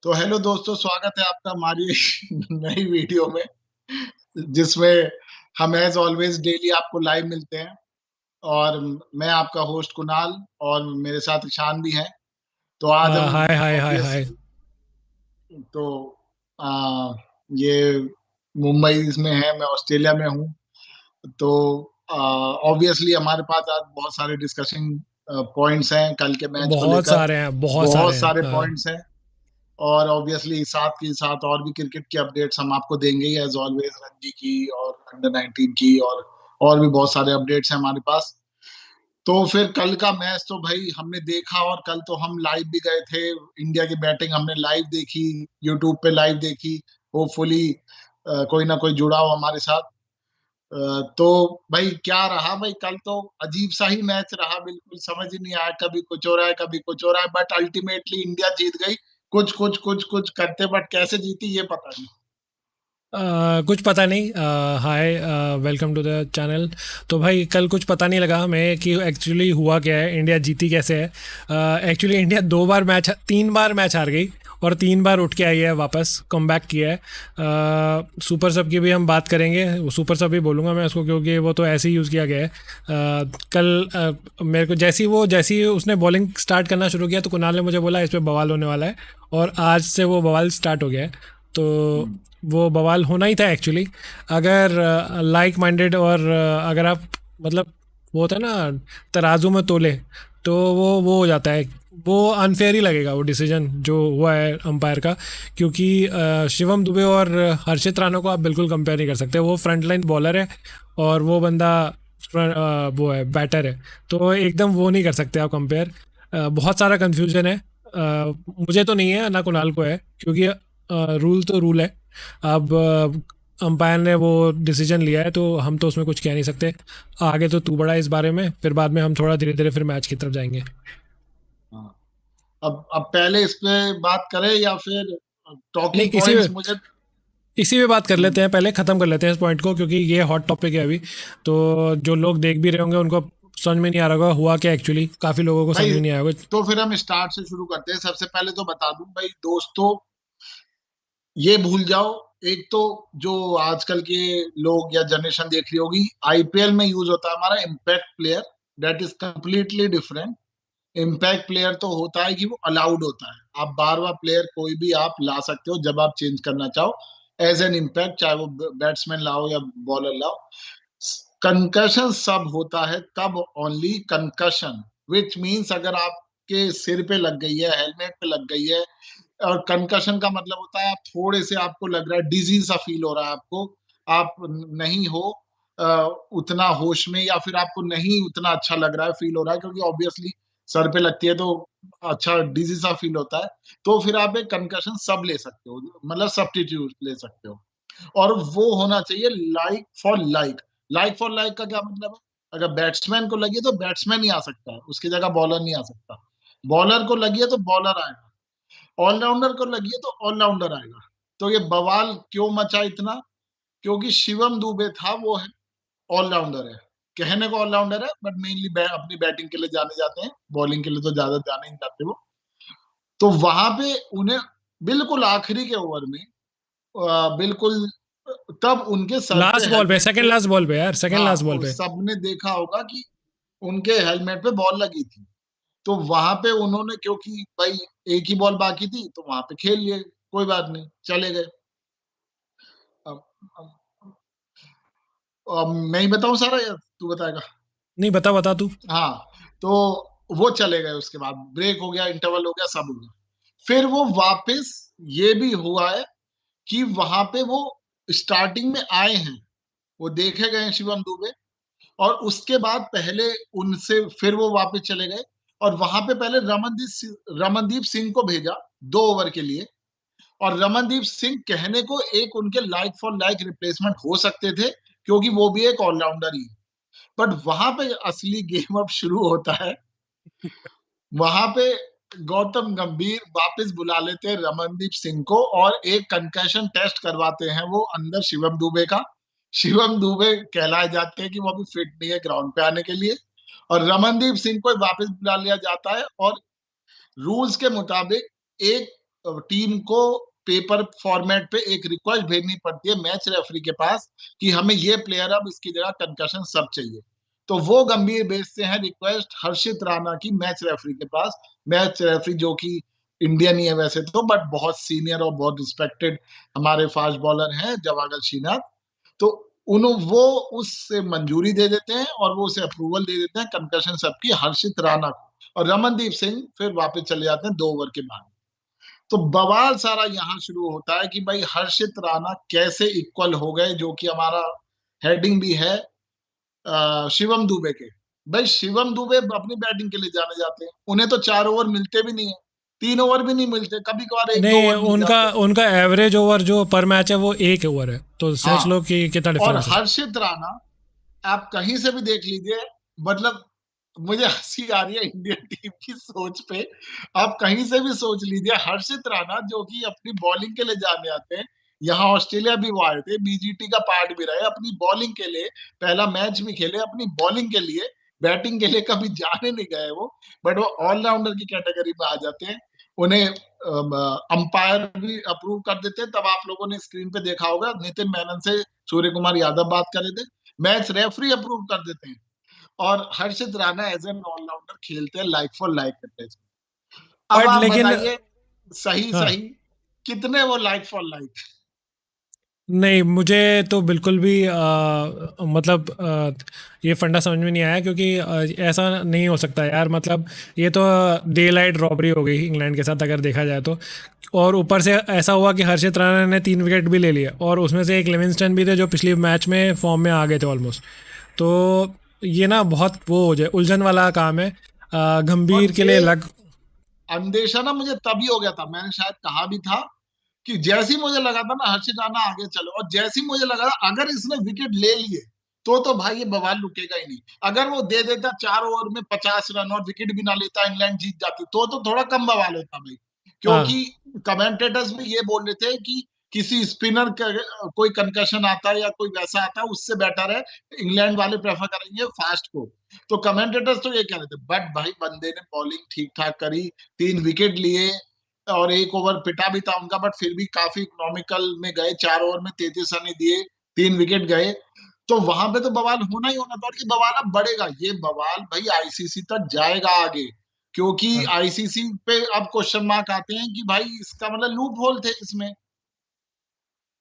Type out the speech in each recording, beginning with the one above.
तो हेलो दोस्तों, स्वागत है आपका हमारी नई वीडियो में, जिसमें हम एज ऑलवेज डेली आपको लाइव मिलते हैं। और मैं आपका होस्ट कुणाल, और मेरे साथ ईशान भी हैं। तो आज हम हाय हाय हाय ऑब्वियस हाय। तो आ, ये मुंबई में है, मैं ऑस्ट्रेलिया में हूँ। तो ऑब्वियसली हमारे पास आज बहुत सारे डिस्कशन पॉइंट्स हैं कल के मैच को बहुत लेकर। सारे हैं, बहुत सारे बहुत हैं, सारे हाँ। पॉइंट्स हैं। और ऑब्वियसली साथ के साथ और भी क्रिकेट की अपडेट्स हम आपको देंगे ही एज ऑलवेज, रणजी की और अंडर 19 की, और भी बहुत सारे अपडेट्स हैं हमारे पास। तो फिर कल का मैच तो भाई हमने देखा, और कल तो हम लाइव भी गए थे। इंडिया की बैटिंग हमने लाइव देखी, यूट्यूब पे लाइव देखी। होपफुली कोई ना कोई जुड़ा हो हमारे साथ। तो भाई क्या रहा भाई, कल तो अजीब सा ही मैच रहा, बिल्कुल समझ ही नहीं आया, कभी कुछ हो रहा है कभी कुछ हो रहा है, बट अल्टीमेटली इंडिया जीत गई। कुछ कुछ कुछ कुछ करते, बट कैसे जीती ये पता नहीं। कुछ पता नहीं। हाय, वेलकम टू द चैनल। तो भाई कल कुछ पता नहीं लगा हमें कि एक्चुअली हुआ क्या है, इंडिया जीती कैसे है। एक्चुअली इंडिया 3 बार मैच हार गई और 3 बार उठ के आई है, वापस कम बैक किया है। सुपर सब की भी हम बात करेंगे, सुपर सब ही बोलूँगा मैं उसको, क्योंकि वो तो ऐसे ही यूज़ किया गया है। कल मेरे को जैसी ही उसने बॉलिंग स्टार्ट करना शुरू किया तो कुणाल ने मुझे बोला इस पे बवाल होने वाला है, और आज से वो बवाल स्टार्ट हो गया है। तो हम्म। वो बवाल होना ही था एक्चुअली। अगर लाइक माइंडेड, और अगर आप, मतलब, वो होता है ना, तराजू में तोले, तो वो हो जाता है। वो अनफेयर ही लगेगा वो डिसीजन जो हुआ है अंपायर का, क्योंकि शिवम दुबे और हर्षित राणा को आप बिल्कुल कंपेयर नहीं कर सकते। वो फ्रंट लाइन बॉलर है और वो बंदा वो है, बैटर है। तो एकदम वो नहीं कर सकते आप कंपेयर। बहुत सारा कन्फ्यूजन है। मुझे तो नहीं है, ना कुणाल को है, क्योंकि रूल तो रूल है। अब अंपायर ने वो डिसीजन लिया है तो हम तो उसमें कुछ कह नहीं सकते। आगे तो तू बड़ा इस बारे में, फिर बाद में हम थोड़ा धीरे धीरे फिर मैच की तरफ जाएंगे। हाँ। अब पहले इस पे बात करें या फिर नहीं, टॉकिंग इसी पॉइंट्स मुझे। इसी पे बात कर हम्म, लेते हैं, पहले ख़त्म कर लेते हैं इस पॉइंट को, क्योंकि ये हॉट टॉपिक है अभी। तो जो लोग देख भी रहे होंगे उनको समझ में नहीं आ रहा होगा हुआ क्या एक्चुअली, काफ़ी लोगों को समझ भाई में नहीं आया होगा। तो फिर हम स्टार्ट से शुरू करते हैं। सबसे पहले तो बता दूं भाई दोस्तों, ये भूल जाओ। एक तो जो आजकल के लोग या जनरेशन देख रही होगी, आईपीएल में यूज होता है हमारा impact player. That is completely different. Impact player तो होता है कि वो अलाउड होता है, आप बार बार प्लेयर कोई भी आप ला सकते हो जब आप चेंज करना चाहो एज एन इम्पैक्ट, चाहे वो बैट्समैन लाओ या बॉलर लाओ। कंकशन सब होता है तब ओनली कंकशन, विच मीन्स अगर आपके सिर पे लग गई है, हेलमेट पे लग गई है। और कंकशन का मतलब होता है आप थोड़े से, आपको लग रहा है डिजीज सा फील हो रहा है आपको, आप नहीं हो उतना होश में, या फिर आपको नहीं उतना अच्छा लग रहा है, फील हो रहा है, क्योंकि ऑब्वियसली सर पे लगती है तो अच्छा डिजीज सा फील होता है। तो फिर आप एक कंकशन सब ले सकते हो, मतलब सब्स्टिट्यूट ले सकते हो। और वो होना चाहिए like for like. Like for like का क्या मतलब है? अगर बैट्समैन को लगी है तो बैट्समैन ही आ सकता है, उसकी जगह बॉलर नहीं आ सकता। बॉलर को लगी है तो बॉलर आएगा। ऑलराउंडर को लगी है तो ऑलराउंडर आएगा। तो ये बवाल क्यों मचा इतना? क्योंकि शिवम दुबे था, वो है ऑलराउंडर है। कहने को ऑलराउंडर है, बट मेनली अपनी बैटिंग के लिए जाने जाते हैं, बॉलिंग के लिए तो ज्यादा जाने नहीं जाते वो। तो वहां पे उन्हें बिल्कुल आखिरी के ओवर में, बिल्कुल तब उनके सर पे लास्ट बॉल पे, हेलमेट सेकंड पे, लास्ट बॉल पे यार, सेकंड हाँ, लास्ट बॉल पे। सबने देखा होगा कि उनके हेलमेट पे बॉल लगी थी। तो वहां पे उन्होंने, क्योंकि भाई एक ही बॉल बाकी थी, तो वहां पे खेल लिए, कोई बात नहीं, चले गए। अब, अब, अब मैं ही बताऊं सारा या तू बताएगा? नहीं, बता बता तू। हाँ। तो वो चले गए, उसके बाद ब्रेक हो गया, इंटरवल हो गया, सब हो गया। फिर वो वापस, ये भी हुआ है कि वहां पे वो स्टार्टिंग में आए हैं, वो देखे गए हैं शिवम दुबे, और उसके बाद पहले उनसे फिर वो वापस चले गए। और वहां पे पहले रमनदीप सिंह को भेजा 2 ओवर के लिए। और रमनदीप सिंह कहने को एक उनके लाइक फॉर लाइक रिप्लेसमेंट हो सकते थे, क्योंकि वो भी एक ऑलराउंडर ही है। बट वहां पे असली गेम अब शुरू होता है। वहां पे गौतम गंभीर वापस बुला लेते हैं रमनदीप सिंह को, और एक कंकशन टेस्ट करवाते हैं वो अंदर शिवम दुबे का। शिवम दुबे कहलाए जाते हैं कि वो अभी फिट नहीं है ग्राउंड पे आने के लिए। और रमनदीप सिंह को वापस बुला लिया जाता है, और रूल्स के मुताबिक एक टीम को पेपर फॉर्मेट पे एक रिक्वेस्ट भेजनी पड़ती है मैच रेफरी के पास कि हमें ये प्लेयर अब इसकी जगह कंकशन सब चाहिए। तो वो गंभीर भेजते हैं रिक्वेस्ट हर्षित राणा की मैच रेफरी के पास। मैच रेफरी जो कि इंडियन ही है वैसे तो, बट बहुत सीनियर और बहुत रिस्पेक्टेड हमारे फास्ट बॉलर हैं जवागल श्रीनाथ। तो उन वो उससे मंजूरी दे देते हैं और वो उसे अप्रूवल दे देते हैं कंकशन सबकी हर्षित राणा को, और रमनदीप सिंह फिर वापस चले जाते हैं 2 ओवर के बाद। तो बवाल सारा यहाँ शुरू होता है कि भाई हर्षित राणा कैसे इक्वल हो गए, जो कि हमारा हेडिंग भी है शिवम दुबे के। भाई शिवम दुबे अपनी बैटिंग के लिए जाने जाते हैं, उन्हें तो 4 ओवर मिलते भी नहीं है, 3 ओवर भी नहीं मिलते, कभी कभार 1-2 ओवर नहीं, मिल उनका जाते हैं। उनका एवरेज ओवर जो पर मैच है वो 1 ओवर है, तो सोच लो हाँ, कि कितना और डिफरेंस है। हर्षित राणा आप कहीं से भी देख लीजिए, मतलब मुझे हंसी आ रही है इंडियन टीम की सोच पे। आप कहीं से भी सोच लीजिए, हर्षित राणा जो कि अपनी बॉलिंग के लिए जाने आते हैं, यहाँ ऑस्ट्रेलिया भी वो आए थे, बीजीटी का पार्ट भी रहे अपनी बॉलिंग के लिए, पहला मैच भी खेले अपनी बॉलिंग के लिए, बैटिंग के लिए कभी जाने नहीं गए वो, बट वो ऑलराउंडर की कैटेगरी में आ जाते हैं। उन्हें अंपायर भी अप्रूव कर देते हैं। तब आप लोगों ने स्क्रीन पे देखा होगा, नितिन मेनन से सूर्य कुमार यादव बात कर रहे थे, मैच रेफरी अप्रूव कर देते हैं, और हर्षित राणा एज एन ऑलराउंडर खेलते हैं लाइक फॉर लाइक करते। अब बट आप लेकिन बताइए, सही हाँ, सही कितने वो लाइक फॉर लाइक। नहीं, मुझे तो बिल्कुल भी मतलब ये फंडा समझ में नहीं आया, क्योंकि ऐसा नहीं हो सकता यार। मतलब ये तो डे लाइट रॉबरी हो गई इंग्लैंड के साथ अगर देखा जाए तो। और ऊपर से ऐसा हुआ कि हर्षित राणा ने 3 विकेट भी ले लिया, और उसमें से एक लिविंगस्टन भी थे जो पिछली मैच में फॉर्म में आ गए थे ऑलमोस्ट। तो ये ना बहुत वो हो जाए उलझन वाला काम है। और गंभीर के लिए ये लग। अंदेशा ना मुझे तभी हो गया था, मैंने शायद कहा भी था कि जैसे ही मुझे लगा था ना हर्षित राणा आगे चलो, और जैसे ही मुझे लगा था अगर इसने विकेट ले लिए तो भाई ये बवाल रुकेगा ही नहीं। अगर वो दे देता 4 ओवर में 50 रन और विकेट भी ना लेता, इंग्लैंड जीत जाती, तो थोड़ा कम बवाल होता भाई। हाँ, क्योंकि कमेंटेटर्स भी ये बोल रहे थे कि किसी स्पिनर का कोई कंकशन आता है या कोई वैसा आता है उससे बेटर है, इंग्लैंड वाले प्रेफर करेंगे फास्ट को। तो कमेंटेटर्स तो ये कह रहे थे, बट भाई बंदे ने बॉलिंग ठीक ठाक करी, 3 विकेट लिए, और 1 ओवर पिटा भी था उनका, बट फिर भी काफी इकोनॉमिकल में गए, 4 ओवर में 33 रन ही दिए, 3 विकेट गए। तो वहां पे तो बवाल होना ही होना था, और ये बवाल अब बढ़ेगा, ये बवाल भाई आईसीसी तक जाएगा आगे। क्योंकि हाँ। आईसीसी पे अब क्वेश्चन मार्क आते हैं कि भाई इसका मतलब लूप होल थे इसमें,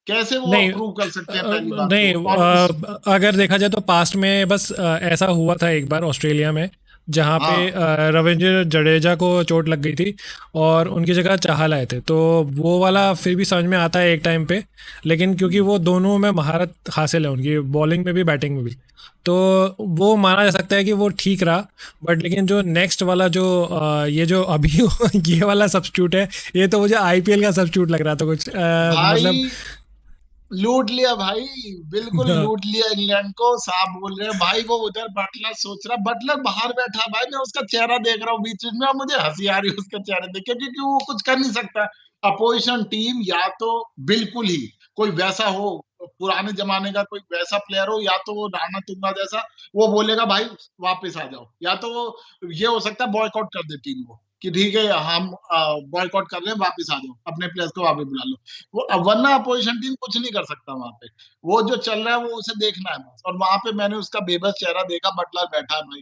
कैसे वो नहीं, अप्रूव कर सकते हैं पहली बात नहीं, तो, और इस अगर देखा जाए तो पास्ट में बस ऐसा हुआ था एक बार ऑस्ट्रेलिया में, जहाँ पे हाँ रविंद्र जडेजा को चोट लग गई थी और उनकी जगह चाहल आए थे, तो वो वाला फिर भी समझ में आता है एक टाइम पे। लेकिन क्योंकि वो दोनों में महारत हासिल है उनकी, बॉलिंग में भी बैटिंग में भी, तो वो माना जा सकता है कि वो ठीक रहा। बट लेकिन जो नेक्स्ट वाला जो ये जो अभी ये वाला सब्स्टिट्यूट है, ये तो मुझे आईपीएल का सब्स्टिट्यूट लग रहा था कुछ, मतलब। भाई लूट लिया भाई, बिल्कुल लूट लिया इंग्लैंड को। साहब बोल रहे हैं भाई, वो उधर बटलर सोच रहा, बटलर बाहर बैठा भाई, मैं उसका चेहरा देख रहा हूँ बीच बीच में, और मुझे हंसी आ रही है उसका चेहरा देख के, क्योंकि वो कुछ कर नहीं सकता। अपोजिशन टीम या तो बिल्कुल ही कोई वैसा हो, पुराने जमाने का कोई वैसा प्लेयर हो, या तो वो राणा तुंगा जैसा, वो बोलेगा भाई वापस आ जाओ, या तो वो ये हो सकता है बॉयकॉट कर दे टीम को कि ठीक है हम बॉयकॉट कर रहे हैं, वापस आ जाओ, अपने प्लेयर्स को वापस बुला लो। वो वरना अपोजिशन टीम कुछ नहीं कर सकता वहां पे। वो जो चल रहा है वो उसे देखना है बस, और वहां पे मैंने उसका बेबस चेहरा देखा, बटलर बैठा है भाई।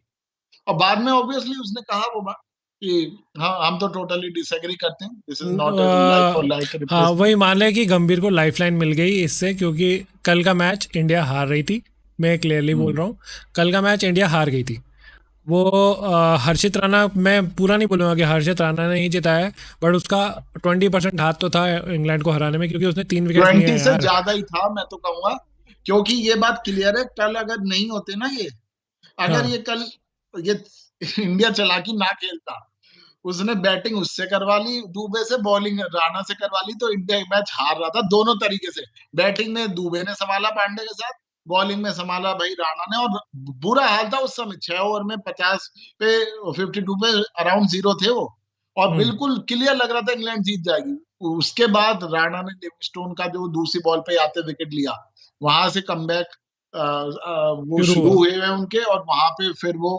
और बाद में ऑब्वियसली उसने कहा वो बात कि हाँ हम तो टोटली डिसएग्री करते हैं, this is not a like for like हाँ, रिप्लेसमेंट। वही मान लें कि गंभीर को लाइफलाइन मिल गई इससे, क्योंकि कल का मैच इंडिया हार रही थी। मैं क्लियरली बोल रहा हूँ, कल का मैच इंडिया हार गई थी। वो हर्षित राणा, मैं पूरा नहीं बोलूँगा कि हर्षित राणा ने ही जिताया, बट उसका 20% हाथ तो था इंग्लैंड को हराने में, क्योंकि उसने 3 विकेट लिए 20 हैं से यार। ज्यादा ही था मैं तो कहूंगा, क्योंकि ये बात क्लियर है, कल अगर नहीं होते ना ये, अगर हाँ। ये कल ये इंडिया चालाकी ना खेलता, उसने बैटिंग उससे करवा ली दुबे से, बॉलिंग राणा से करवा ली, तो इंडिया मैच हार रहा था दोनों तरीके से। बैटिंग में दुबे ने संभाला पांडे के साथ, बॉलिंग में संभाला भाई राणा ने, और बुरा हाल था उस समय, 6 ओवर में 50 पे 52 पे अराउंड जीरो थे वो, और हम्म। बिल्कुल क्लियर लग रहा था इंग्लैंड जीत जाएगी। उसके बाद राणा ने लिविंगस्टोन का जो दूसरी बॉल पे आते विकेट लिया, वहां से कमबैक वो शुरू शुरू हुआ। हुए हैं उनके, और वहां पे फिर वो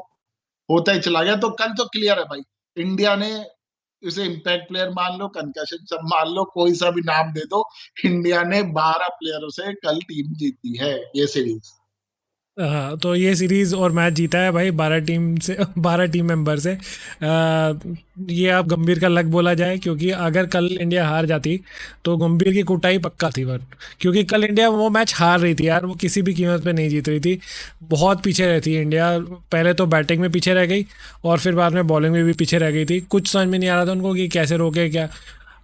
होता ही चला गया। तो कल तो क्लियर है भाई, इंडिया ने उसे इम्पैक्ट प्लेयर मान लो, कंकशन सब मान लो, कोई सा भी नाम दे दो, इंडिया ने 12 प्लेयरों से कल टीम जीती है ये सीरीज। हाँ, तो ये सीरीज और मैच जीता है भाई 12 टीम से, 12 टीम मेंबर से। ये आप गंभीर का लक बोला जाए, क्योंकि अगर कल इंडिया हार जाती तो गंभीर की कुटाई पक्का थी। पर क्योंकि कल इंडिया वो मैच हार रही थी यार, वो किसी भी कीमत पे नहीं जीत रही थी। बहुत पीछे रहती है इंडिया। पहले तो बैटिंग में पीछे रह गई, और फिर बाद में बॉलिंग में भी पीछे रह गई थी। कुछ समझ में नहीं आ रहा था उनको कि कैसे रोके क्या।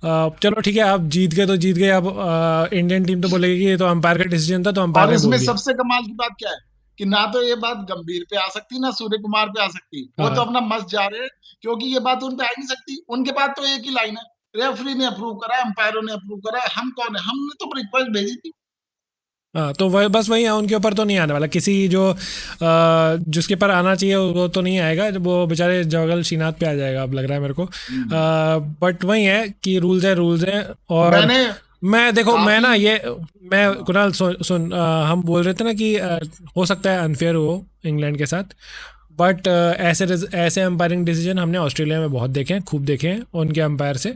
चलो ठीक है, आप जीत गए तो जीत गए। अब इंडियन टीम तो बोलेगी कि ये तो अंपायर का डिसीजन था, तो अंपायर और ने इसमें बोल दिया। सबसे कमाल की बात क्या है कि ना तो ये बात गंभीर पे आ सकती, ना सूर्य कुमार पे आ सकती, वो तो हाँ अपना मस्त जा रहे हैं, क्योंकि ये बात उन पे आ ही नहीं सकती। उनके पास तो एक ही लाइन है, रेफरी ने अप्रूव करा है, अंपायरों ने अप्रूव करा है, हम कौन है, हमने तो रिक्वेस्ट भेजी थी। हाँ, तो वह बस वही है, उनके ऊपर तो नहीं आने वाला किसी जो जिसके ऊपर आना चाहिए वो तो नहीं आएगा। वो बेचारे जवागल श्रीनाथ पे आ जाएगा, अब लग रहा है मेरे को। बट वही है कि रूल्स है, रूल्स है। और मैंने मैं देखो, मैं काफी ना ये मैं हाँ, कुणाल सुन, हम बोल रहे थे ना कि हो सकता है अनफेयर हो इंग्लैंड के साथ। बट ऐसे अंपायरिंग डिसीजन हमने ऑस्ट्रेलिया में बहुत देखे हैं, खूब देखे हैं उनके अंपायर से।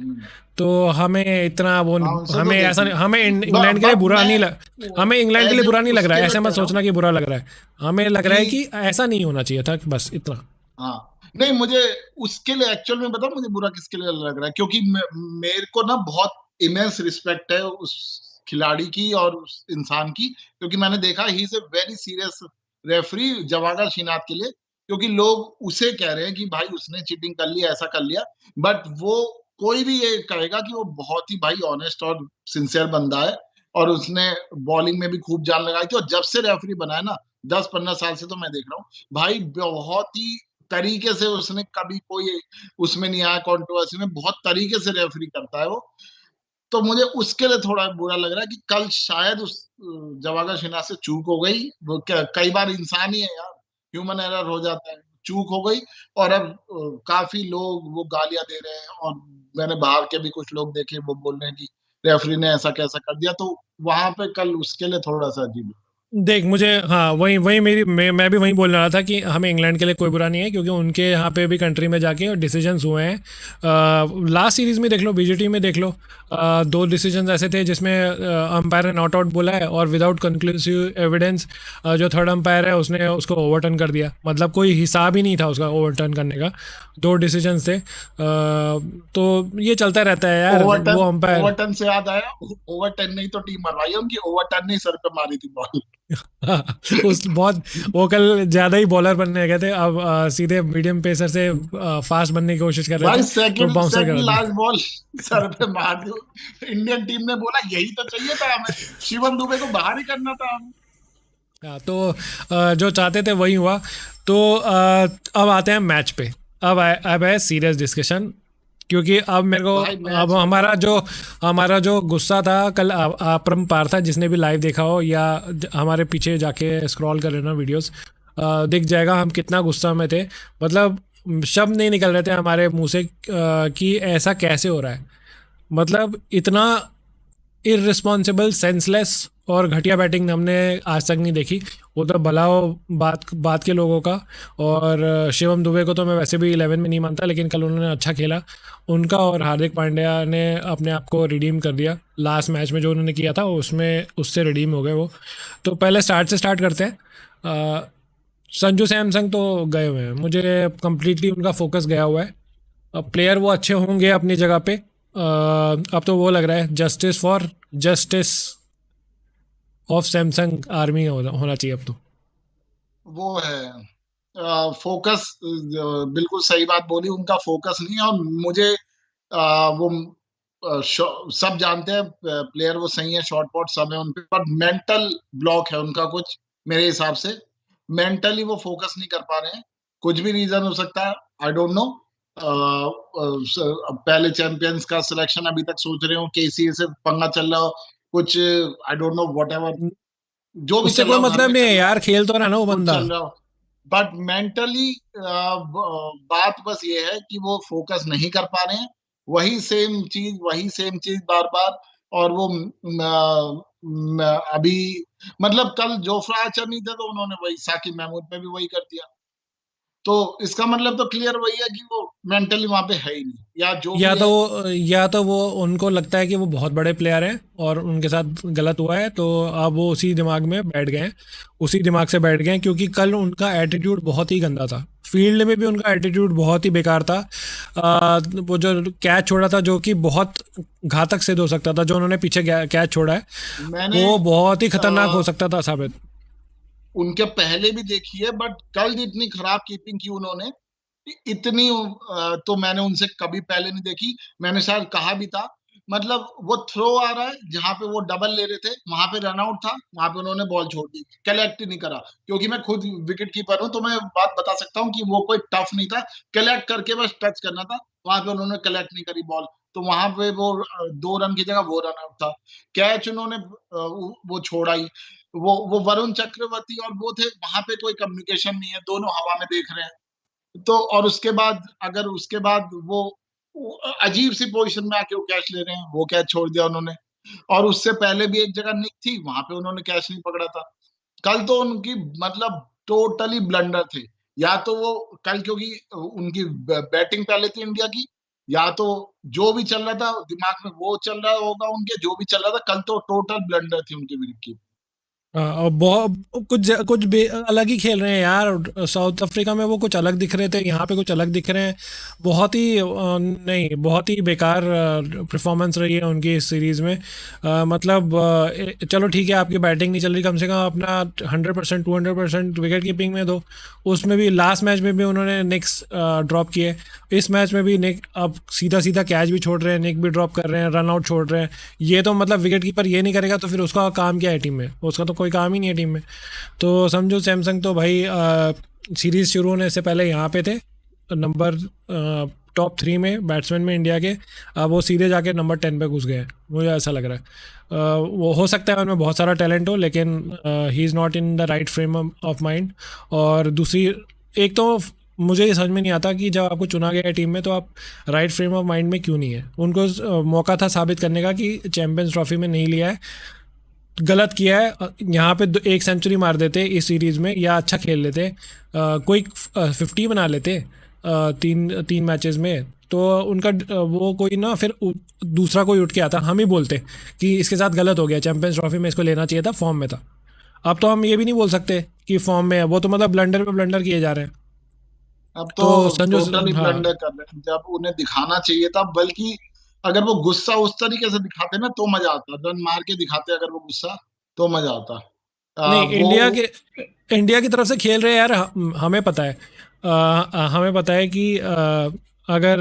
तो हमें इतना वो हाँ, उनसे तो हमें देख ऐसा लिया। हमें इंग्लैंड के लिए बट बुरा मैं नहीं लग हमें इंग्लैंड के लिए एज ए बुरा नहीं लग रहा उसके है, लिए ऐसा मत कह रहा हूँ सोचना कि बुरा लग रहा है। हमें लग रहा है कि कि ऐसा नहीं होना चाहिए था, बस इतना। हाँ, नहीं मुझे उसके लिए एक्चुअल में बताओ मुझे बुरा किसके लिए लग रहा है, क्योंकि मेरे को ना बहुत इमेंस रिस्पेक्ट है उस खिलाड़ी की और उस इंसान की, क्योंकि मैंने देखा ही is a very serious referee Javagal Srinath के लिए। क्योंकि लोग उसे कह रहे हैं कि भाई उसने चीटिंग कर लिया, ऐसा कर लिया, बट वो कोई भी ये कहेगा कि वो बहुत ही भाई ऑनेस्ट और सिंसियर बंदा है, और उसने बॉलिंग में भी खूब जान लगाई थी। और जब से रेफरी बना है ना, 10-15 साल से तो मैं देख रहा हूँ भाई, बहुत ही तरीके से उसने कभी कोई उसमें नहीं आया कंट्रोवर्सी में, बहुत तरीके से रेफरी करता है वो। तो मुझे उसके लिए थोड़ा बुरा लग रहा है कि कल शायद उस जवागल श्रीनाथ से चूक हो गई। वो कई बार इंसान ही है यार, ह्यूमन एरर हो जाता है, चूक हो गई। और अब काफी लोग वो गालियां दे रहे हैं, और मैंने बाहर के भी कुछ लोग देखे, वो बोल रहे हैं कि रेफरी ने ऐसा कैसा कर दिया। तो वहां पे कल उसके लिए थोड़ा सा अजीब देख मुझे, हाँ, वही वही मैं भी वही बोल रहा था कि हमें इंग्लैंड के लिए कोई बुरा नहीं है, क्योंकि उनके यहाँ पे भी कंट्री में जाके डिसीजंस हुए हैं। लास्ट सीरीज में देख लो, बीजीटी में देख लो, दो डिसीजंस ऐसे थे जिसमें अंपायर ने नॉट आउट बोला है, और विदाउट कंक्लूसिव एविडेंस जो थर्ड अंपायर है उसने उसको ओवरटर्न कर दिया। मतलब कोई हिसाब ही नहीं था उसका ओवरटर्न करने का। दो डिसीजंस थे। तो ये चलता रहता है यार, ओवरटर्न। वो अंपायर। ओवरटर्न से याद आया, ओवरटर्न नहीं तो टीम मरवाई है उनकी, ओवरटर्न नहीं सर पे मारी थी बॉल। उस बहुत वो कल ज्यादा ही बॉलर बनने गए थे, अब सीधे मीडियम पेसर से फास्ट बनने की कोशिश कर रहे भाई थे, तो सेकंड बाउंसर सेकंड करा दिया। लास्ट बॉल सर पे मार दी। इंडियन टीम ने बोला यही तो चाहिए था हमें, शिवम दुबे को बाहर ही करना था हमें। हाँ, तो जो चाहते थे वही हुआ। तो अब आते हैं मैच पे। अब है सीरियस डिस्कशन, क्योंकि अब मेरे को, भाई अब मैच हमारा जो गुस्सा था कल, अपरंपार था। जिसने भी लाइव देखा हो या हमारे पीछे जाके स्क्रॉल कर लेना वीडियोस, दिख जाएगा हम कितना गुस्सा में थे। मतलब शब्द नहीं निकल रहे थे हमारे मुंह से कि ऐसा कैसे हो रहा है। मतलब इतना इररिस्पॉन्सिबल, सेंसलेस और घटिया बैटिंग हमने आज तक नहीं देखी। वो तो भला हो बात बात के लोगों का। और शिवम दुबे को तो मैं वैसे भी 11 में नहीं मानता, लेकिन कल उन्होंने अच्छा खेला उनका। और हार्दिक पांड्या ने अपने आप को रिडीम कर दिया लास्ट मैच में, जो उन्होंने किया था उसमें उससे रिडीम हो गए वो। तो पहले स्टार्ट करते हैं। संजू सैमसंग तो गए हुए हैं, मुझे कम्प्लीटली उनका फोकस गया हुआ है। अब प्लेयर वो अच्छे होंगे अपनी जगह पे। अब तो वो लग रहा है जस्टिस ऑफ सैमसंग आर्मी होना चाहिए अब तो। वो है फोकस, बिल्कुल सही बात बोली, उनका फोकस नहीं है। और मुझे वो सब जानते हैं प्लेयर वो सही है, शॉर्ट पॉट सब है उनपे, पर मेंटल ब्लॉक है उनका कुछ, मेरे हिसाब से मेंटली वो फोकस नहीं कर पा रहे हैं। कुछ भी रीजन हो सकता है, आई डोंट नो। पहले चैंपियंस का सिलेक्शन अभी तक सोच रहे हो, केसीए से पंगा चल रहा हो कुछ, I don't know what ever, जो भी उससे चल रहा कोई हो, घर मतलब में नहीं है चल रहा यार, हो, खेल तो रहा ना वो कुछ बंदा। चल रहा हो, बट मेंटली बात बस ये है कि वो फोकस नहीं कर पा रहे हैं। वही सेम चीज बार बार। और वो अभी मतलब कल जोफ्रा आर्चर नहीं था, तो उन्होंने वही साकिब महमूद पे भी वही कर दिया। तो इसका मतलब तो क्लियर वही है कि वो मेंटली वहां पे है ही नहीं, या जो या भी तो है। या तो वो उनको लगता है कि वो बहुत बड़े प्लेयर हैं और उनके साथ गलत हुआ है, तो अब वो उसी दिमाग में बैठ गए हैं, उसी दिमाग से बैठ गए हैं, क्योंकि कल उनका एटीट्यूड बहुत ही गंदा था। फील्ड में भी उनका एटीट्यूड बहुत ही बेकार था। वो जो कैच छोड़ा था जो कि बहुत घातक सिद्ध हो सकता था, जो उन्होंने पीछे कैच छोड़ा है, मैंने वो बहुत ही खतरनाक हो आ, सकता था साबित। उनके पहले भी देखी है, बट कल इतनी खराब कीपिंग की उन्होंने, इतनी तो मैंने उनसे कभी पहले नहीं देखी। मैंने शायद कहा भी था, मतलब वो थ्रो आ रहा है जहां पे वो डबल ले रहे थे, वहां पे रन आउट था, वहां पे उन्होंने बॉल छोड़ दी, कलेक्ट ही नहीं करा। क्योंकि मैं खुद विकेट कीपर हूं, तो मैं बात बता सकता हूँ कि वो कोई टफ नहीं था, कलेक्ट करके बस टच करना था। वहां पे उन्होंने कलेक्ट नहीं करी बॉल, तो वहां पे वो 2 रन की जगह वो रन आउट था। कैच उन्होंने वो छोड़ा ही। वो वरुण चक्रवर्ती और वो थे, वहां पे कोई कम्युनिकेशन नहीं है, दोनों हवा में देख रहे हैं। तो और उसके बाद, अगर उसके बाद वो अजीब सी पोजीशन में आके वो कैच ले रहे हैं, वो कैच छोड़ दिया उन्होंने। और उससे पहले भी एक जगह निक थी, वहां पे उन्होंने कैच नहीं पकड़ा था। कल तो उनकी मतलब टोटली ब्लंडर थे। या तो वो कल, क्योंकि उनकी बैटिंग पहले थी इंडिया की, या तो जो भी चल रहा था दिमाग में वो चल रहा होगा उनके, जो भी चल रहा था, कल तो टोटल ब्लंडर थी उनकी विकेट की। और बहुत अलग ही खेल रहे हैं यार। साउथ अफ्रीका में वो कुछ अलग दिख रहे थे, यहाँ पे कुछ अलग दिख रहे हैं। बहुत ही नहीं, बहुत ही बेकार परफॉर्मेंस रही है उनकी इस सीरीज़ में। मतलब चलो ठीक है, आपकी बैटिंग नहीं चल रही, कम से कम अपना 100% 200% विकेट कीपिंग में दो। उसमें भी लास्ट मैच में भी उन्होंने निक्स ड्रॉप किए, इस मैच में भी निक अब सीधा सीधा कैच भी छोड़ रहे हैं, निक भी ड्रॉप कर रहे हैं, रन आउट छोड़ रहे हैं। ये तो मतलब विकेट कीपर ये नहीं करेगा तो फिर उसका काम क्या है टीम में? उसका तो कोई काम ही नहीं है टीम में। तो समझो सैमसंग तो भाई सीरीज़ शुरू होने से पहले यहाँ पे थे, नंबर टॉप 3 में बैट्समैन में इंडिया के। अब वो सीधे जाके नंबर 10 पे घुस गए हैं, मुझे ऐसा लग रहा है। वो हो सकता है उनमें बहुत सारा टैलेंट हो, लेकिन he is not in the right frame of mind. और दूसरी, एक तो मुझे ये समझ में नहीं आता कि जब आपको चुना गया है टीम में, तो आप राइट फ्रेम ऑफ माइंड में क्यों नहीं है? उनको मौका था साबित करने का कि चैंपियंस ट्रॉफी में नहीं लिया है, गलत किया है। यहाँ पे एक सेंचुरी मार देते इस सीरीज़ में, या अच्छा खेल लेते, कोई 50 बना लेते तीन तीन मैचेस में, तो उनका वो कोई ना, फिर दूसरा कोई उठ के आता, हम ही बोलते कि इसके साथ गलत हो गया, चैंपियंस ट्रॉफी में इसको लेना चाहिए था, फॉर्म में था। अब तो हम ये भी नहीं बोल सकते कि फॉर्म में है, वो तो मतलब ब्लंडर पे ब्लंडर किए जा रहे हैं। अब तो तो संजू, टोटली हाँ, ब्लंडर कर रहे हैं, जब उन्हें दिखाना चाहिए था। बल्कि अगर वो गुस्सा उस तरीके से दिखाते ना तो मजा आता, रन मार के दिखाते अगर वो गुस्सा, तो मजा आता। नहीं, वो इंडिया की तरफ से खेल रहे हैं यार, हमें पता है। हमें पता है कि अगर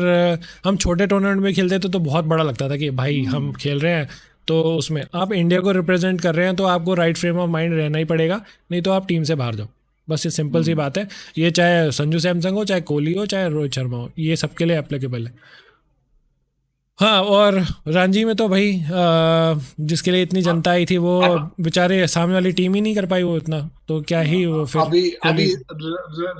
हम छोटे टूर्नामेंट में खेलते तो बहुत बड़ा लगता था कि भाई हम हम्म, खेल रहे हैं। तो उसमें आप इंडिया को रिप्रेजेंट कर रहे हैं, तो आपको राइट फ्रेम ऑफ माइंड रहना ही पड़ेगा, नहीं तो आप टीम से बाहर जाओ। बस ये सिंपल सी हम्म। बात है। ये चाहे संजू सैमसंग हो, चाहे कोहली हो, चाहे रोहित शर्मा हो, ये सबके लिए एप्लीकेबल है। हाँ, और रणजी में तो भाई जिसके लिए इतनी अ- जनता आई थी, वो अब बेचारे सामने वाली टीम ही नहीं कर पाई वो इतना, तो क्या ही वो फिर अभी कोहली। अभी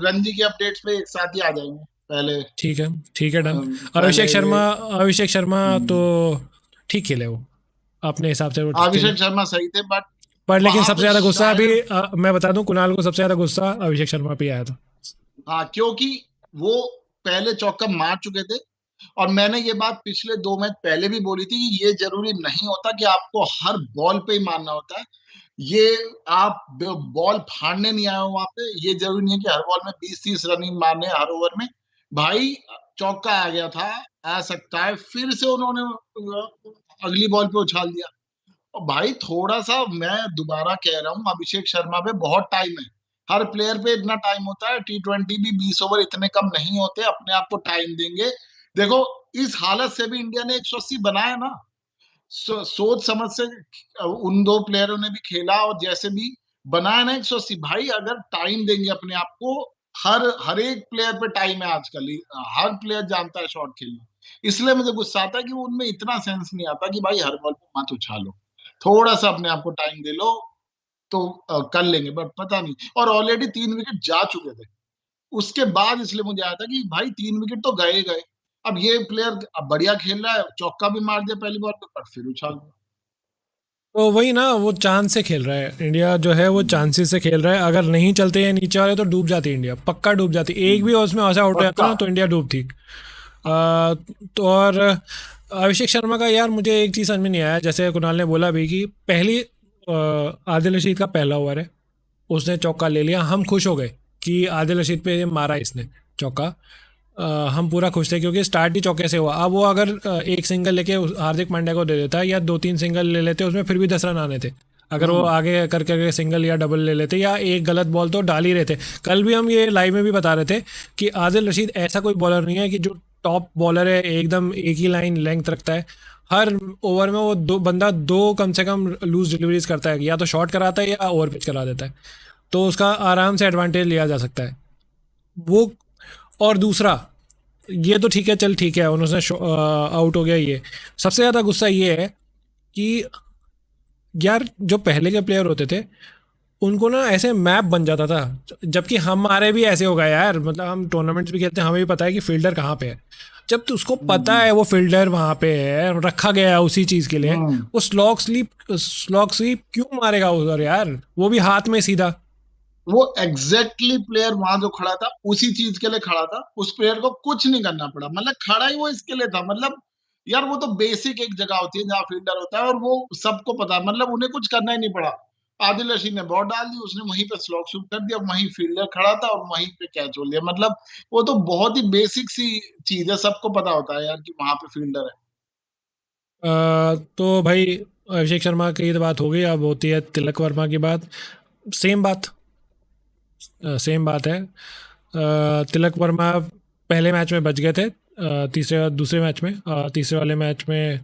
रणजी के अपडेट्स पे एक साथ ही आ जाएंगे। पहले ठीक है, ठीक है, डन। पहले अभिषेक ये शर्मा, अभिषेक शर्मा तो हम्म, ठीक खेले वो, अपने हिसाब से वो ठीक खेले। अभिषेक शर्मा सही थे, बट पर लेकिन वहां सबसे पे ज़्यादा गुस्सा अभी शायद, मैं बता दूं, कुणाल को सबसे ज़्यादा गुस्सा अभिषेक शर्मा पे आया था। हाँ, क्योंकि वो पहले चौका मार चुके थे। और मैंने ये बात पिछले 2 मैच पहले भी बोली थी कि ये जरूरी नहीं होता कि आपको हर बॉल पे ही मारना होता है। ये आप बॉल फाड़ने नहीं आए हो वहां पे, ये जरूरी नहीं है कि हर बॉल में 20-30 रन ही मारने हैं हर ओवर में। भाई चौका आ गया था, आ सकता है, फिर से उन्होंने अगली बॉल पे उछाल दिया। और भाई थोड़ा सा, मैं दोबारा कह रहा हूँ, अभिषेक शर्मा पे बहुत टाइम है। हर प्लेयर पे इतना टाइम होता है, T20 भी 20 ओवर इतने कम नहीं होते, अपने आप को टाइम देंगे। देखो, इस हालत से भी इंडिया ने 180 बनाया ना। सोच समझ से उन 2 प्लेयरों ने भी खेला, और जैसे भी बनाया ना 180, भाई अगर टाइम देंगे अपने आप को। हर हर एक प्लेयर पे टाइम है आजकल, हर प्लेयर जानता है शॉट खेलना। इसलिए मुझे गुस्सा आता है कि वो उनमें इतना सेंस नहीं आता कि भाई हर बॉल पे मत उछालो, थोड़ा सा अपने आप को टाइम दे लो, तो कर लेंगे। बट पता नहीं, और ऑलरेडी 3 विकेट जा चुके थे उसके बाद, इसलिए मुझे आया था कि भाई 3 विकेट तो गए गए। अब ये प्लेयर अब बढ़िया खेल रहा है, चौका भी मार दिया पहली बॉल पे, पर फिर उछाल दिया। तो वही ना, वो चांस से खेल रहा है इंडिया जो है, वो चांसेस से खेल रहा है। अगर नहीं चलते हैं नीचे वाले तो डूब जाती इंडिया, पक्का डूब जाती। एक भी उसमें ऐसा आउट हो जाता पक्का। ना तो इंडिया डूब थी। तो और अभिषेक शर्मा का यार मुझे एक चीज़ समझ में नहीं आया, जैसे कुणाल ने बोला भी कि पहली आदिल रशीद का पहला ओवर है, उसने चौका ले लिया, हम खुश हो गए कि आदिल रशीद पे मारा इसने चौका। हम पूरा खुश थे क्योंकि स्टार्ट ही चौके से हुआ। अब वो अगर एक सिंगल लेके हार्दिक पांड्या को दे देता या 2-3 सिंगल ले लेते, उसमें फिर भी 10 रन आने थे। अगर वो हम्म। आगे कर करके सिंगल या डबल ले लेते, या एक गलत बॉल तो डाल ही रहे थे। कल भी हम ये लाइव में भी बता रहे थे कि आदिल रशीद ऐसा कोई बॉलर नहीं है कि जो टॉप बॉलर है एकदम एक ही लाइन लेंथ रखता है। हर ओवर में वो दो कम से कम लूज डिलीवरीज करता है, या तो शॉर्ट कराता है या ओवर पिच करा देता है, तो उसका आराम से एडवांटेज लिया जा सकता है वो। और दूसरा, ये तो ठीक है, चल ठीक है, उन्होंने आउट हो गया। ये सबसे ज़्यादा गुस्सा ये है कि यार जो पहले के प्लेयर होते थे उनको ना ऐसे मैप बन जाता था, जबकि हमारे भी ऐसे होगा यार। मतलब हम टूर्नामेंट्स भी खेलते हैं, हमें भी पता है कि फील्डर कहाँ पे है। जब तो उसको पता हम्म। है वो फील्डर वहाँ पे है, रखा गया है उसी चीज़ के लिए, हम्म। वो स्लॉक स्लीप क्यों मारेगा उधर यार, वो भी हाथ में सीधा। वो एग्जैक्टली प्लेयर वहां जो खड़ा था उसी चीज के लिए खड़ा था, उस प्लेयर को कुछ नहीं करना पड़ा, मतलब खड़ा ही वो इसके लिए था। मतलब यार वो तो बेसिक एक जगह होती है जहाँ फील्डर होता है, और वो सबको पता है, मतलब उन्हें कुछ करना ही नहीं पड़ा। आदिल रशीद ने बॉल डाल दी, उसने वहीं पे स्लॉक शूट कर दिया, वहीं फील्डर खड़ा था और वहीं पे कैच हो लिया। मतलब वो तो बहुत ही बेसिक सी चीज है, सबको पता होता है यार कि वहां पे फील्डर है। तो भाई अभिषेक शर्मा की तो बात हो गई, अब होती है तिलक वर्मा की बात। सेम बात, सेम बात है। तिलक वर्मा पहले मैच में बच गए थे, तीसरे दूसरे मैच में, तीसरे वाले मैच में।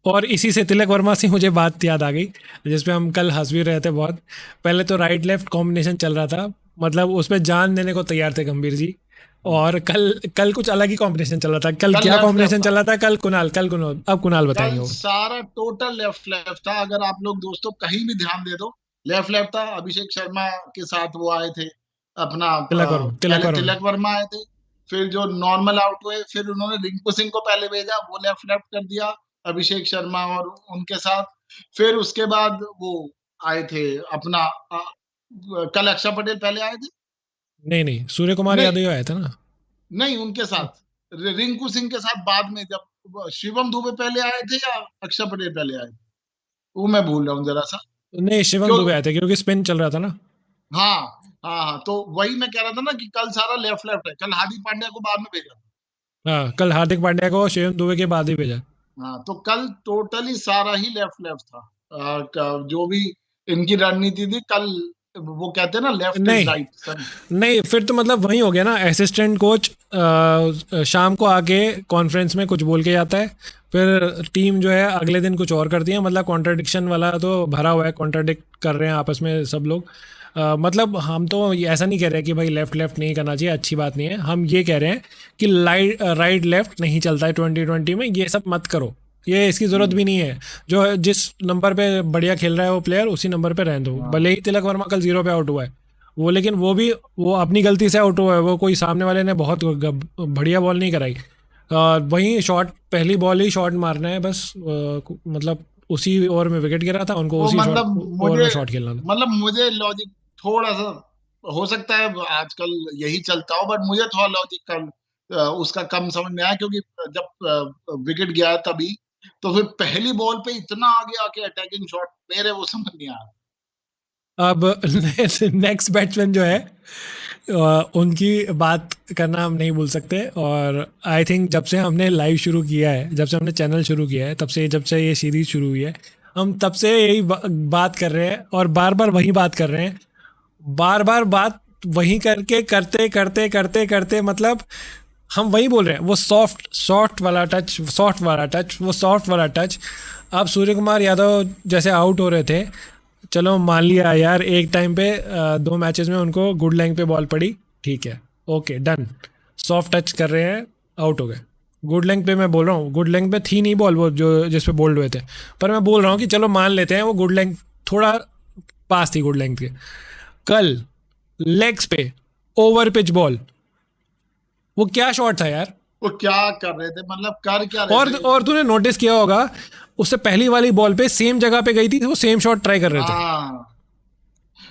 और इसी से तिलक वर्मा से मुझे बात याद आ गई, जिस पे हम कल हंस भी रहे थे बहुत। पहले तो राइट लेफ्ट कॉम्बिनेशन चल रहा था, मतलब उस पर जान देने को तैयार थे गंभीर जी। और कल कल कुछ अलग ही कॉम्बिनेशन चल रहा था। कल कल क्या लेफ्ट लेफ्ट कॉम्बिनेशन था। चल रहा था? कल कुणाल अब कुणाल कल बताएंगे वो। सारा टोटल लेफ्ट लेफ्ट था, अगर आप लोग दोस्तों कहीं भी ध्यान दे दो, लेफ्ट लेफ्ट था। अभिषेक शर्मा के साथ वो आए थे अपना, तिलक पहले वर्मा। तिलक वर्मा आए थे, फिर जो नॉर्मल आउट हुए, फिर उन्होंने रिंकू सिंह को पहले भेजा, वो लेफ्ट लेफ्ट कर दिया अभिषेक शर्मा और उनके साथ। फिर उसके बाद वो आए थे अपना, कल अक्षर पटेल पहले आए थे। नहीं नहीं, सूर्य कुमार नहीं, यादव आया था ना। नहीं उनके साथ रिंकू सिंह के साथ बाद में, जब शिवम दुबे पहले आए थे या अक्षर पटेल पहले आए थे, वो मैं भूल रहा हूँ जरा सा। नहीं, शिवम क्यों? दुबे आए थे क्योंकि स्पिन चल रहा था ना। हाँ, हाँ, हाँ, तो वही मैं कह रहा था ना कि कल सारा लेफ्ट लेफ्ट है, कल हार्दिक पांड्या को बाद में भेजा। हाँ, कल हार्दिक पांड्या को शिवम दुबे के बाद ही भेजा। हाँ, तो कल टोटली सारा ही लेफ्ट लेफ्ट था। जो भी इनकी रणनीति थी कल, वो कहते हैं ना लेफ्ट इज नहीं राइट सब। नहीं, फिर तो मतलब वही हो गया ना, असिस्टेंट कोच शाम को आके कॉन्फ्रेंस में कुछ बोल के जाता है, फिर टीम जो है अगले दिन कुछ और करती है। मतलब कॉन्ट्रडिक्शन वाला तो भरा हुआ है, कॉन्ट्रडिक्ट कर रहे हैं आपस में सब लोग। मतलब हम तो ऐसा नहीं कह रहे कि भाई लेफ्ट लेफ्ट नहीं करना चाहिए, अच्छी बात नहीं है। हम ये कह रहे हैं कि राइट लेफ्ट नहीं चलता है 2020 में, ये सब मत करो, ये इसकी ज़रूरत भी नहीं है। जो जिस नंबर पे बढ़िया खेल रहा है वो प्लेयर, उसी नंबर पे रहने दो। हाँ, भले ही तिलक वर्मा कल 0 पे आउट हुआ है वो, लेकिन वो भी वो अपनी गलती से आउट हुआ है, वो कोई सामने वाले ने बहुत बढ़िया बॉल नहीं कराई। वहीं शॉट, पहली बॉल ही शॉट मारना है बस। मतलब उसी ओवर में विकेट गिरा था, उनको वो उसी शॉट मतलब ओवर मुझे में शॉट खेलना था। मतलब मुझे लॉजिक थोड़ा सा, हो सकता है आजकल यही चलता हो, बट मुझे थोड़ा लॉजिक उसका कम समझ में आया, क्योंकि जब विकेट गया है तभी, तो फिर पहली बॉल पे इतना आगे आके अटैकिंग शॉट, मेरे वो समझ नहीं आया। अब नेक्स्ट बैट्समैन जो है, उनकी बात करना हम नहीं भूल सकते। और आई थिंक जब से हमने लाइव शुरू किया है, जब से हमने चैनल शुरू किया है, तब से जब से ये सीरीज शुरू हुई है, हम तब से यही बात कर रहे हैं और बार बार वही बात कर रहे हैं। बार बार बात वही करके करते करते करते करते, मतलब हम वही बोल रहे हैं, वो सॉफ्ट वाला टच, सॉफ्ट वाला टच। अब सूर्य कुमार यादव जैसे आउट हो रहे थे, चलो मान लिया यार, एक टाइम पे 2 मैचेस में उनको गुड लेंथ पे बॉल पड़ी, ठीक है, ओके डन। सॉफ्ट टच कर रहे हैं, आउट हो गए। गुड लेंथ पे मैं बोल रहा हूँ, गुड लेंथ पे थी नहीं बॉल वो जो जिस पे बोल्ड हुए थे, पर मैं बोल रहा हूँ कि चलो मान लेते हैं वो गुड लेंथ थोड़ा पास थी गुड लेंथ के। कल लेग्स पे ओवर पिच बॉल, वो क्या शॉट था यार। वो क्या कर रहे थे, मतलब कर क्या रहे और थे? और तूने नोटिस किया होगा, उससे पहली वाली बॉल पे सेम जगह पे गई थी, वो सेम शॉट ट्राई कर रहे थे। हाँ,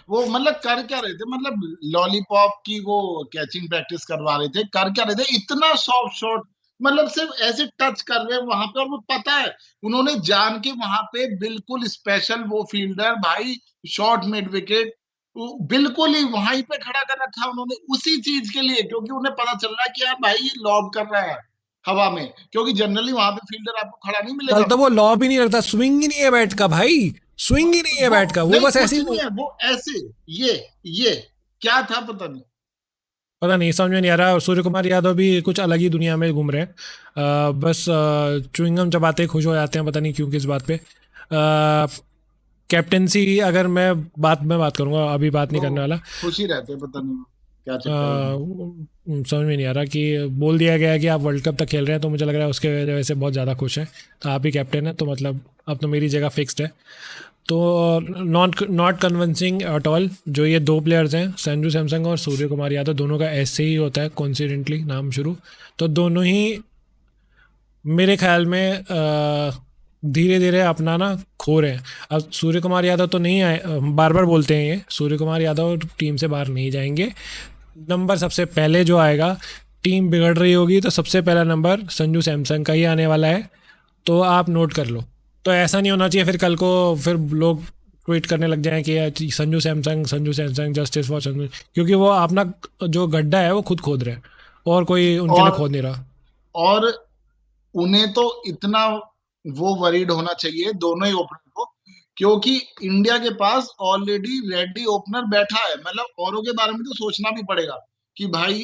वो मतलब कर क्या रहे थे, मतलब लॉलीपॉप की वो कैचिंग प्रैक्टिस करवा रहे थे, कर क्या रहे थे, इतना सॉफ्ट शॉट, मतलब सिर्फ ऐसे टच कर रहे हैं वहां पे, और वो पता है उन्होंने जान के वहां पे बिल्कुल स्पेशल वो फील्डर भाई, शॉट मिड विकेट, बिल्कुल ही वहीं पे खड़ा कर रखा है उन्होंने उसी चीज के लिए, क्योंकि उन्हें पता चल रहा है कि यार भाई ये लॉब कर रहा है हवा में, क्योंकि जनरली वहां पे फील्डर आपको खड़ा नहीं कल मिलेगा। तो वो लॉब ही नहीं रखता, स्विंग ही नहीं है बैट का भाई, स्विंग ही नहीं है वो बैट का, वो नहीं, बस ऐसे कुछ ही। नहीं है, वो ऐसे, ये ये क्या था पता नहीं। पता नहीं, समझ में नहीं आ रहा। सूर्य कुमार यादव भी कुछ अलग ही दुनिया में घूम रहे हैं। बस च्युइंगम चबाते खुश हो जाते हैं, पता नहीं क्यों, किस बात पे। कैप्टेंसी अगर मैं बात करूंगा, अभी बात नहीं वो करने वाला। खुश ही रहते हैं, पता नहीं क्या चक्कर है उन्हें। समझ में नहीं आ रहा कि बोल दिया गया है कि आप वर्ल्ड कप तक खेल रहे हैं, तो मुझे लग रहा है उसके वजह से बहुत ज़्यादा खुश हैं। तो आप ही कैप्टन हैं, तो मतलब अब तो मेरी जगह फिक्स्ड है। तो नॉट कन्विंसिंग एट ऑल, जो ये दो प्लेयर्स हैं संजू सैमसंग और सूर्य कुमार यादव, दोनों का ऐसे ही होता है कोइंसिडेंटली नाम शुरू। तो दोनों ही मेरे ख्याल में धीरे धीरे अपना ना खो रहे हैं। अब सूर्य कुमार यादव तो नहीं आए, बार बार बोलते हैं ये, सूर्य कुमार यादव टीम से बाहर नहीं जाएंगे। नंबर सबसे पहले जो आएगा, टीम बिगड़ रही होगी तो सबसे पहला नंबर संजू सैमसंग का ही आने वाला है। तो आप नोट कर लो। तो ऐसा नहीं होना चाहिए फिर कल को फिर लोग ट्वीट करने लग जाएं कि यार Sanju Samsung justice for Sanju, क्योंकि वो अपना जो गड्ढा है वो खुद खोद रहे हैं, और कोई उनके लिए और खोद नहीं रहा। और उन्हें तो इतना वो वरीड होना चाहिए दोनों ही ओपनर को, क्योंकि इंडिया के पास ऑलरेडी रेडी ओपनर बैठा है, मतलब औरों के बारे में तो सोचना भी पड़ेगा कि भाई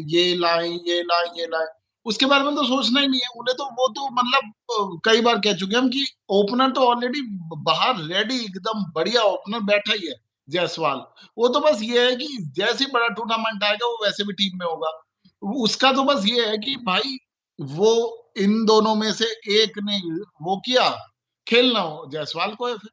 ये लाएं ये लाएं ये लाएं, उसके बारे में तो सोचना ही नहीं है उन्हें, तो वो तो मतलब कई बार कह चुके हैं हम कि ओपनर तो ऑलरेडी बाहर रेडी एकदम बढ़िया ओपनर बैठा ही है, जायसवाल। वो तो बस ये है कि जैसे ही बड़ा टूर्नामेंट आएगा वो वैसे भी टीम में होगा, उसका तो बस ये है कि भाई वो इन दोनों में से एक ने वो किया, खेलना हो जायसवाल को है फिर।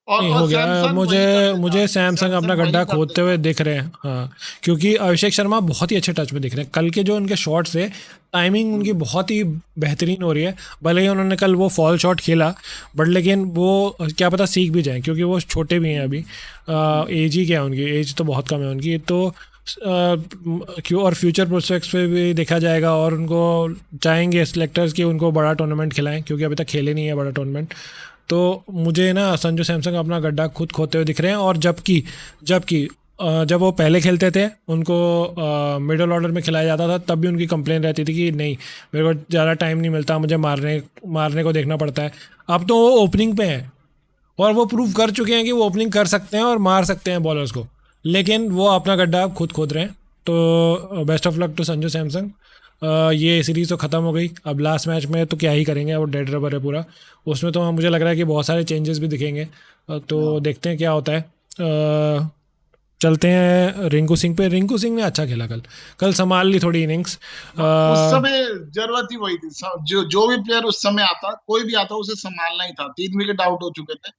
नहीं, और हो गया। सैमसंग मुझे वही कर देता, मुझे सैमसंग अपना सैमसंग वही गड्ढा कर खोदते देता। हुए दिख रहे हैं, हाँ। क्योंकि अभिषेक शर्मा बहुत ही अच्छे टच में दिख रहे हैं। कल के जो उनके शॉट्स है, टाइमिंग उनकी हम्म। बहुत ही बेहतरीन हो रही है। भले ही उन्होंने कल वो फॉल शॉट खेला, बट लेकिन वो क्या पता सीख भी जाएं, क्योंकि वो छोटे भी हैं अभी। हम्म। एज ही क्या है उनकी, एज तो बहुत कम है उनकी। तो क्यों, और फ्यूचर प्रोस्पेक्ट्स पे भी देखा जाएगा, और उनको चाहेंगे सेलेक्टर्स कि उनको बड़ा टूर्नामेंट खिलाएं, क्योंकि अभी तक खेले नहीं है बड़ा टूर्नामेंट। तो मुझे ना संजू सैमसंग अपना गड्ढा खुद खोदते हुए दिख रहे हैं। और जबकि जबकि जब वो पहले खेलते थे, उनको मिडिल ऑर्डर में खिलाया जाता था, तब भी उनकी कंप्लेन रहती थी कि नहीं, मेरे को ज़्यादा टाइम नहीं मिलता, मुझे मारने मारने को देखना पड़ता है। अब तो वो ओपनिंग पे हैं, और वो प्रूव कर चुके हैं कि वो ओपनिंग कर सकते हैं और मार सकते हैं बॉलर्स को, लेकिन वो अपना गड्ढा खुद खोद रहे हैं। तो best of luck to Sanju Samson. ये सीरीज़ तो ख़त्म हो गई, अब लास्ट मैच में तो क्या ही करेंगे, वो डेड रबर है पूरा। उसमें तो मुझे लग रहा है कि बहुत सारे चेंजेस भी दिखेंगे। तो हाँ। देखते हैं क्या होता है। चलते हैं रिंकू सिंह पे। रिंकू सिंह ने अच्छा खेला कल, कल संभाल ली थोड़ी इनिंग्स। उस समय जरूरत ही वही थी, जो भी प्लेयर उस समय आता, कोई भी आता, उसे संभालना ही था, 3 विकेट आउट हो चुके थे,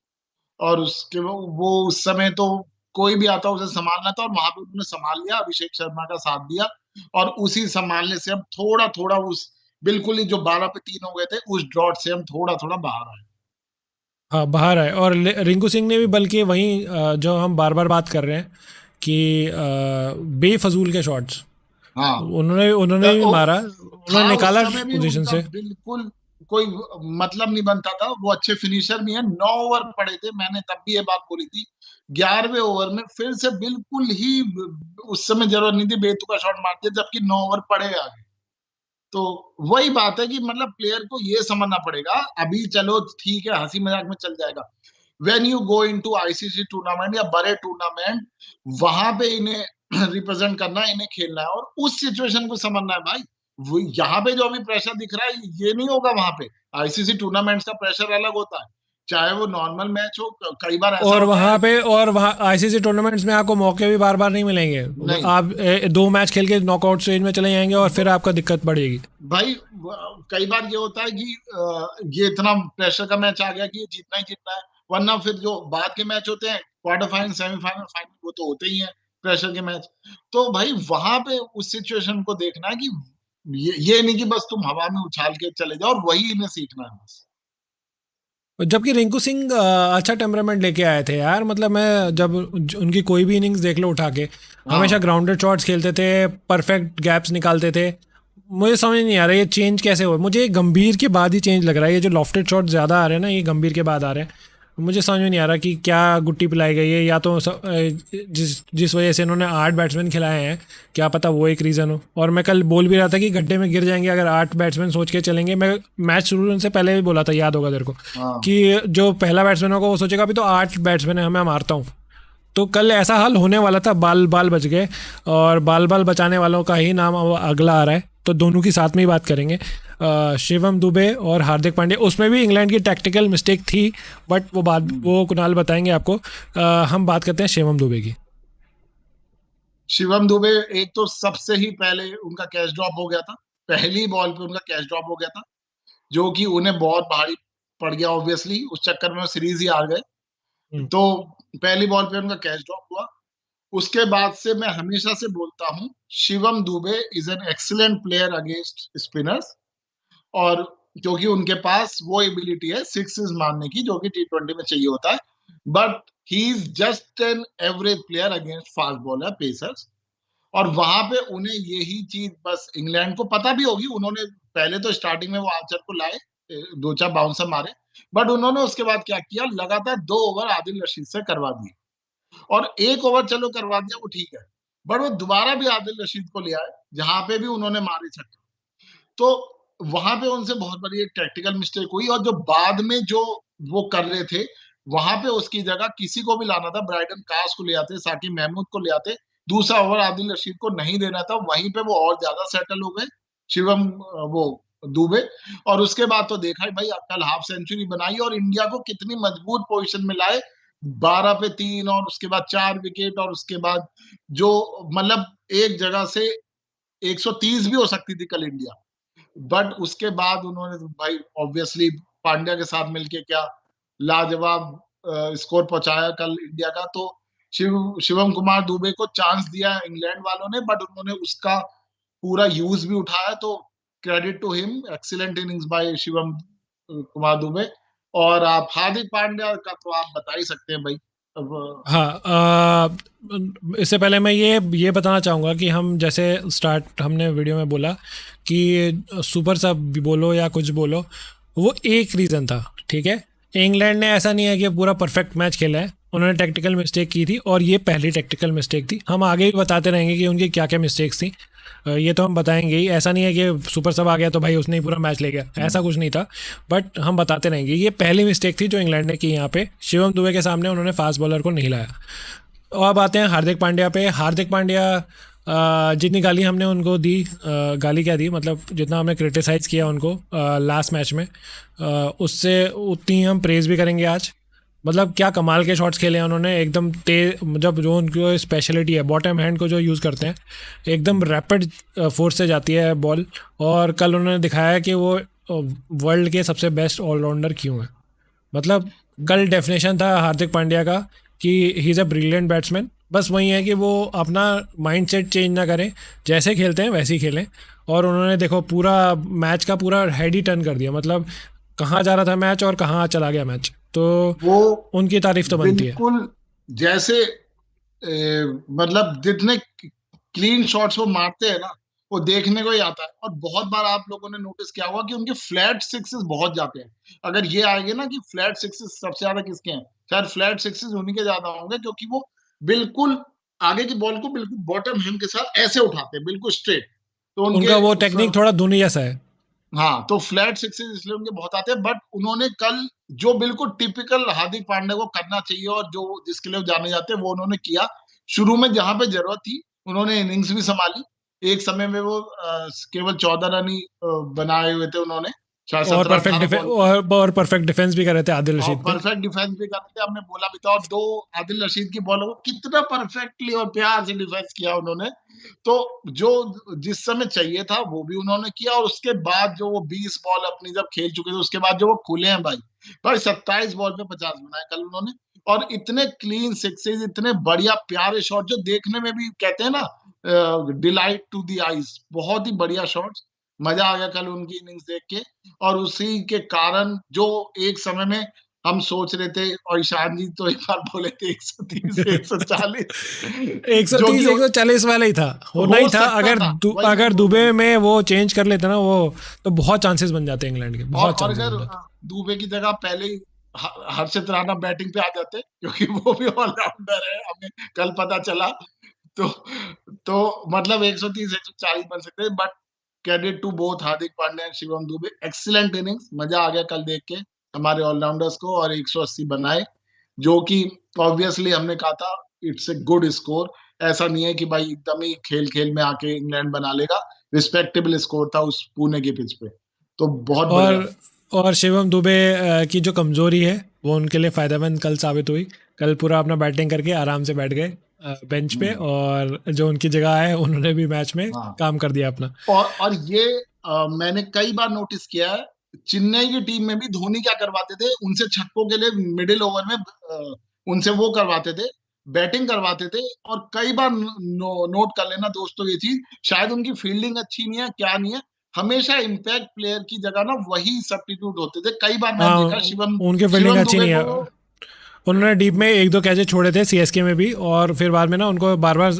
और उसके वो उस समय तो कोई भी आता उसे संभालना था, और वहां पे उन्होंने संभाल लिया, अभिषेक शर्मा का साथ दिया, और उसी संभालने से हम थोड़ा थोड़ा उस, बिल्कुल ही जो 12 पे 3 हो गए थे उस ड्रॉट से हम थोड़ा थोड़ा बाहर आए। हाँ, बाहर आए। और रिंकू सिंह ने भी, बल्कि वहीं जो हम बार बार बात कर रहे हैं कि बेफजूल के शॉट्स हाँ, उन्होंने उन्होंने भी मारा, उन्होंने था उस निकाला समय भी पोजीशन उनका से। बिल्कुल कोई मतलब नहीं बनता था, वो अच्छे फिनिशर भी हैं, 9 ओवर पड़े थे, मैंने तब भी ये बात बोली थी, 11वें ओवर में फिर से बिल्कुल ही उस समय जरूरत नहीं थी बेतुका शॉट मारते, जबकि 9 ओवर पड़े आगे। तो वही बात है कि मतलब प्लेयर को ये समझना पड़ेगा, अभी चलो ठीक है हंसी मजाक में चल जाएगा, when you go into ICC tournament या बड़े टूर्नामेंट, वहां पे इन्हें रिप्रेजेंट करना है, इन्हें खेलना है, और उस सिचुएशन को समझना है भाई। वो यहाँ पे जो अभी प्रेशर दिख रहा है ये नहीं होगा वहां पे, आईसीसी टूर्नामेंट्स का प्रेशर अलग होता है, चाहे वो नॉर्मल मैच हो, कई बार ऐसा और होता वहाँ है। पे, और वहाँ आईसीसी टूर्नामेंट्स में आपको मौके भी बार बार नहीं मिलेंगे। नहीं आप दो मैच खेल के नॉकआउट स्टेज में चले जाएंगे, और फिर आपका दिक्कत बढ़ेगी। भाई, कई बार ये होता है कि ये इतना प्रेशर का मैच आ गया कि ये जीतना ही जीतना है, वरना फिर जो बाद के मैच होते हैं, क्वार्टर फाइनल सेमीफाइनल फाइनल, वो तो होते ही हैं प्रेशर के मैच। तो भाई वहां पे उस सिचुएशन को देखना है कि ये नहीं कि बस तुम हवा में उछाल के चले जाओ और वही इन्हें सीखना है बस। जबकि रिंकू सिंह अच्छा टेम्परामेंट लेके आए थे यार, मतलब मैं जब उनकी कोई भी इनिंग्स देख लो उठा के, हमेशा हाँ, ग्राउंडेड शॉट्स खेलते थे, परफेक्ट गैप्स निकालते थे। मुझे समझ नहीं आ रहा ये चेंज कैसे हुआ, मुझे गंभीर के बाद ही चेंज लग रहा है, ये जो लॉफ्टेड शॉट ज़्यादा आ रहे हैं ना, ये गंभीर के बाद आ रहे हैं। मुझे समझ में नहीं आ रहा कि क्या गुट्टी पिलाई गई है, या तो जिस जिस वजह से इन्होंने 8 बैट्समैन खिलाए हैं, क्या पता वो एक रीज़न हो। और मैं कल बोल भी रहा था कि गड्ढे में गिर जाएंगे अगर 8 बैट्समैन सोच के चलेंगे। मैं मैच शुरू होने से पहले भी बोला था, याद होगा तेरे को, हाँ। कि जो पहला बैट्समैन होगा वो सोचेगा अभी तो 8 बैट्समैन है, मैं मारता हूँ। तो कल ऐसा हाल होने वाला था, बाल बाल बच गए। और बाल बाल बचाने वालों का ही नाम अब अगला आ रहा है, तो दोनों की साथ में ही बात करेंगे। शिवम दुबे और हार्दिक पांड्या, उसमें भी इंग्लैंड की टैक्टिकल मिस्टेक थी, बट हम्म। वो कुणाल बताएंगे आपको। हम बात करते हैं शिवम दुबे की। शिवम दुबे, एक तो सबसे ही पहले उनका कैच ड्रॉप हो गया था, पहली बॉल पे उनका कैच ड्रॉप हो गया था, जो कि उन्हें बहुत भारी पड़ गया। ऑब्वियसली उस चक्कर में वो सीरीज ही हार गए। हम्म। तो पहली बॉल पे उनका कैच ड्रॉप हुआ। उसके बाद से मैं हमेशा से बोलता हूँ, Shivam Dubey is an excellent player against spinners. और क्योंकि उनके पास वो एबिलिटी है सिक्सेस मारने की, जो कि T20 में चाहिए होता है। But he is just an average player against fast bowler pacers. और वहां पे उन्हें यही चीज बस इंग्लैंड को पता भी होगी। उन्होंने पहले तो स्टार्टिंग में वो आर्चर को लाए, दो चार बाउंसर मारे। बट उन्होंने उसके बाद क्या किया, लगातार 2 ओवर आदिल रशीद से करवा दिए। और 1 ओवर चलो करवा दिया, वो ठीक है। बट वो दोबारा भी आदिल रशीद को ले आए, जहां पे भी उन्होंने मारे छक्के। तो वहां पे उनसे बहुत बड़ी एक टैक्टिकल मिस्टेक हुई। और जो बाद में जो वो कर रहे थे, वहां पे उसकी जगह किसी को भी लाना था, ब्राइडन कास को ले आते, साकिब महमूद को ले आते, दूसरा ओवर आदिल रशीद को नहीं देना था। वहीं पे वो और ज्यादा सेटल हो गए, शिवम वो दुबे। और उसके बाद तो देखा ही भाई, कल हाफ सेंचुरी बनाई और इंडिया को कितनी मजबूत पोजीशन में लाए। 12 पे 3 और उसके बाद 4 विकेट, और उसके बाद जो मतलब एक जगह से 130 भी हो सकती थी कल इंडिया। बट उसके बाद उन्होंने तो भाई ऑब्वियसली पांड्या के साथ मिलके क्या लाजवाब स्कोर पहुंचाया कल इंडिया का। तो शिवम कुमार दुबे को चांस दिया इंग्लैंड वालों ने, बट उन्होंने उसका पूरा यूज भी उठाया। तो credit to him, excellent innings by Shivam Kumar Dubey. और आप हार्दिक पांड्या का तो आप बता ही सकते हैं भाई। अब हाँ, इससे पहले मैं ये बताना चाहूँगा कि हम जैसे स्टार्ट हमने वीडियो में बोला कि सुपर सब भी बोलो या कुछ बोलो, वो एक रीज़न था, ठीक है। इंग्लैंड ने ऐसा नहीं है कि पूरा परफेक्ट मैच खेला है, उन्होंने टेक्टिकल मिस्टेक की थी, और ये पहली टेक्टिकल मिस्टेक थी। हम आगे भी बताते रहेंगे कि उनकी क्या क्या मिस्टेक्स थी। ये तो हम बताएंगे ही, ऐसा नहीं है कि सुपर सब आ गया तो भाई उसने ही पूरा मैच ले गया, ऐसा कुछ नहीं था। बट हम बताते रहेंगे, ये पहली मिस्टेक थी जो इंग्लैंड ने की यहाँ पे, शिवम दुबे के सामने उन्होंने फास्ट बॉलर को नहीं लाया। और अब आते हैं हार्दिक पांड्या पे। हार्दिक पांड्या, जितनी गाली हमने उनको दी, गाली क्या दी, मतलब जितना हमने क्रिटिसाइज़ किया उनको लास्ट मैच में, उससे उतनी हम प्रेज़ भी करेंगे आज। मतलब क्या कमाल के शॉट्स खेले हैं उन्होंने, एकदम तेज, जब जो उनकी स्पेशलिटी है बॉटम हैंड को जो यूज़ करते हैं, एकदम रैपिड फोर्स से जाती है बॉल। और कल उन्होंने दिखाया कि वो वर्ल्ड के सबसे बेस्ट ऑलराउंडर क्यों है। मतलब कल डेफिनेशन था हार्दिक पांड्या का कि he is a brilliant batsman. बस वही है कि वो अपना माइंडसेट चेंज ना करें, जैसे खेलते हैं वैसे ही खेलें। और उन्होंने देखो पूरा मैच का पूरा हेड ही टर्न कर दिया, मतलब कहाँ जा रहा था मैच और कहाँ चला गया मैच। तो वो उनकी तारीफ तो बनती है। बिल्कुल जैसे मतलब जितने क्लीन शॉट्स वो मारते हैं ना, वो देखने को ही आता है। और बहुत बार आप लोगों ने नोटिस किया होगा कि उनके फ्लैट सिक्सेस बहुत जाते हैं। अगर ये आएंगे ना कि फ्लैट सिक्सेस सबसे ज्यादा किसके हैं, शायद फ्लैट सिक्सेस उन्हीं के ज्यादा होंगे, क्योंकि वो बिल्कुल आगे की बॉल को बिल्कुल बॉटम हैंड के साथ ऐसे उठाते हैं, बिल्कुल स्ट्रेट। तो उनका उनके वो टेक्निक थोड़ा धोनी जैसा है। हाँ, तो फ्लैट सिक्सेस इसलिए उनके बहुत आते हैं। बट उन्होंने कल जो बिल्कुल टिपिकल हार्दिक पांड्या को करना चाहिए और जो जिसके लिए वो जाने जाते हैं, वो उन्होंने किया। शुरू में जहां पे जरूरत थी, उन्होंने इनिंग्स भी संभाली। एक समय में वो केवल 14 रन ही बनाए हुए थे उन्होंने, शायद और 17-18 बॉल पे। और परफेक्ट डिफेंस भी कर रहे थे आदिल और रशीद पे। परफेक्ट डिफेंस भी करते थे, हमने बोला भी था। और दो आदिल रशीद की बॉल को कितना परफेक्टली और प्यार से डिफेंस किया उन्होंने। तो जो जिस समय चाहिए था वो भी उन्होंने किया। और उसके बाद जो वो 20 बॉल अपनी जब खेल चुके थे, उसके बाद जो वो खुले हैं भाई, भाई 27 बॉल पे 50 बनाए कल उन्होंने। और इतने क्लीन सिक्सेस, इतने बढ़िया प्यारे शॉट, जो देखने में भी कहते हैं ना, डिलाइट टू दी आईज, बहुत ही बढ़िया शॉट्स। मजा आ गया कल उनकी इनिंग्स देख के। और उसी के कारण जो एक समय में हम सोच रहे थे, और ईशान जी तो एक बार बोले थे 130 140, एक सौ जो कि तीस एक सौ चालीस वाला ही था, होना ही हो था। सकता था, वही मैं अगर बोल रहा दुबे हूँ। में वो चेंज कर लेते ना वो, तो बहुत चांसेस बन जाते इंग्लैंड के, बहुत और चांसेस अगर बन जाते। दुबे की जगह पहले ही हर्षित राणा बैटिंग पे आ जाते, क्योंकि वो भी ऑलराउंडर है, हमें कल पता चला। तो तो मतलब 130 140 बन सकते हैं, but credit to both Hardik Pandya and Shivam Dubey, excellent innings, मजा आ गया कल देख के हमारे ऑलराउंडर्स को, और 180 बनाए, जो कि ऑब्वियसली हमने कहा था इट्स ए गुड स्कोर। ऐसा नहीं है कि भाई एकदम ही खेल खेल में आके इंग्लैंड बना लेगा, रिस्पेक्टेबल स्कोर था उस पुणे के पिच पे, तो बहुत बढ़िया। और शिवम दुबे की जो कमजोरी है वो उनके लिए फायदेमंद कल साबित हुई। कल पूरा अपना बैटिंग करके आराम से बैठ गए बेंच पे, हम्म, और जो उनकी जगह है उन्होंने भी मैच में हाँ। काम कर दिया अपना। और ये मैंने कई बार नोटिस किया है, चेन्नई की टीम में भी धोनी क्या करवाते थे, उनसे छक्कों के लिए मिडिल ओवर में उनसे वो करवाते थे, बैटिंग करवाते थे। और कई बार नोट कर लेना दोस्तों ये चीज, शायद उनकी फील्डिंग अच्छी नहीं है, क्या नहीं है, हमेशा इम्पैक्ट प्लेयर की जगह ना वही सब्स्टिट्यूट होते थे। कई बार मैंने हाँ, देखा शिवम उनकी फील्डिंग शिवम अच्छी दुबे नहीं है। को। उन्होंने डीप में एक दो कैचे छोड़े थे सीएसके में भी, और फिर बाद में ना उनको बार बार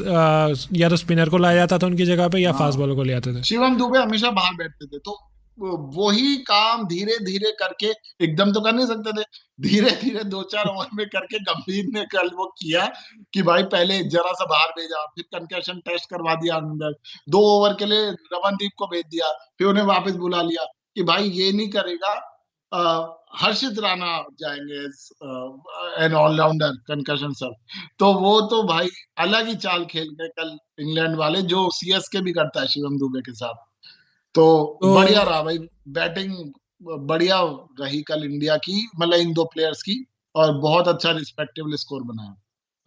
या तो स्पिनर को लाया जाता था उनकी जगह पे, या फास्ट हाँ, बॉलर को ले आते थे। शिवम दुबे हमेशा बाहर बैठते थे, तो वही काम धीरे धीरे करके, एकदम तो कर नहीं सकते थे, धीरे धीरे 2 4 ओवर में करके गंभीर ने कल वो किया कि भाई पहले जरा सा बाहर भेजा, फिर कंकशन टेस्ट करवा दिया अंदर, 2 ओवर के लिए रमनदीप को भेज दिया, फिर उन्हें वापस बुला लिया कि भाई ये नहीं करेगा, हर्षित राणा जाएंगे एन ऑलराउंडर कंकशन सब। तो वो तो भाई अलग ही चाल खेल गए कल इंग्लैंड वाले, जो सीएसके भी करता है शिवम दुबे के साथ। तो तो बढ़िया रहा भाई, बैटिंग बढ़िया रही कल इंडिया की, मतलब इन दो प्लेयर्स की, और बहुत अच्छा रिस्पेक्टेबल स्कोर बनाया।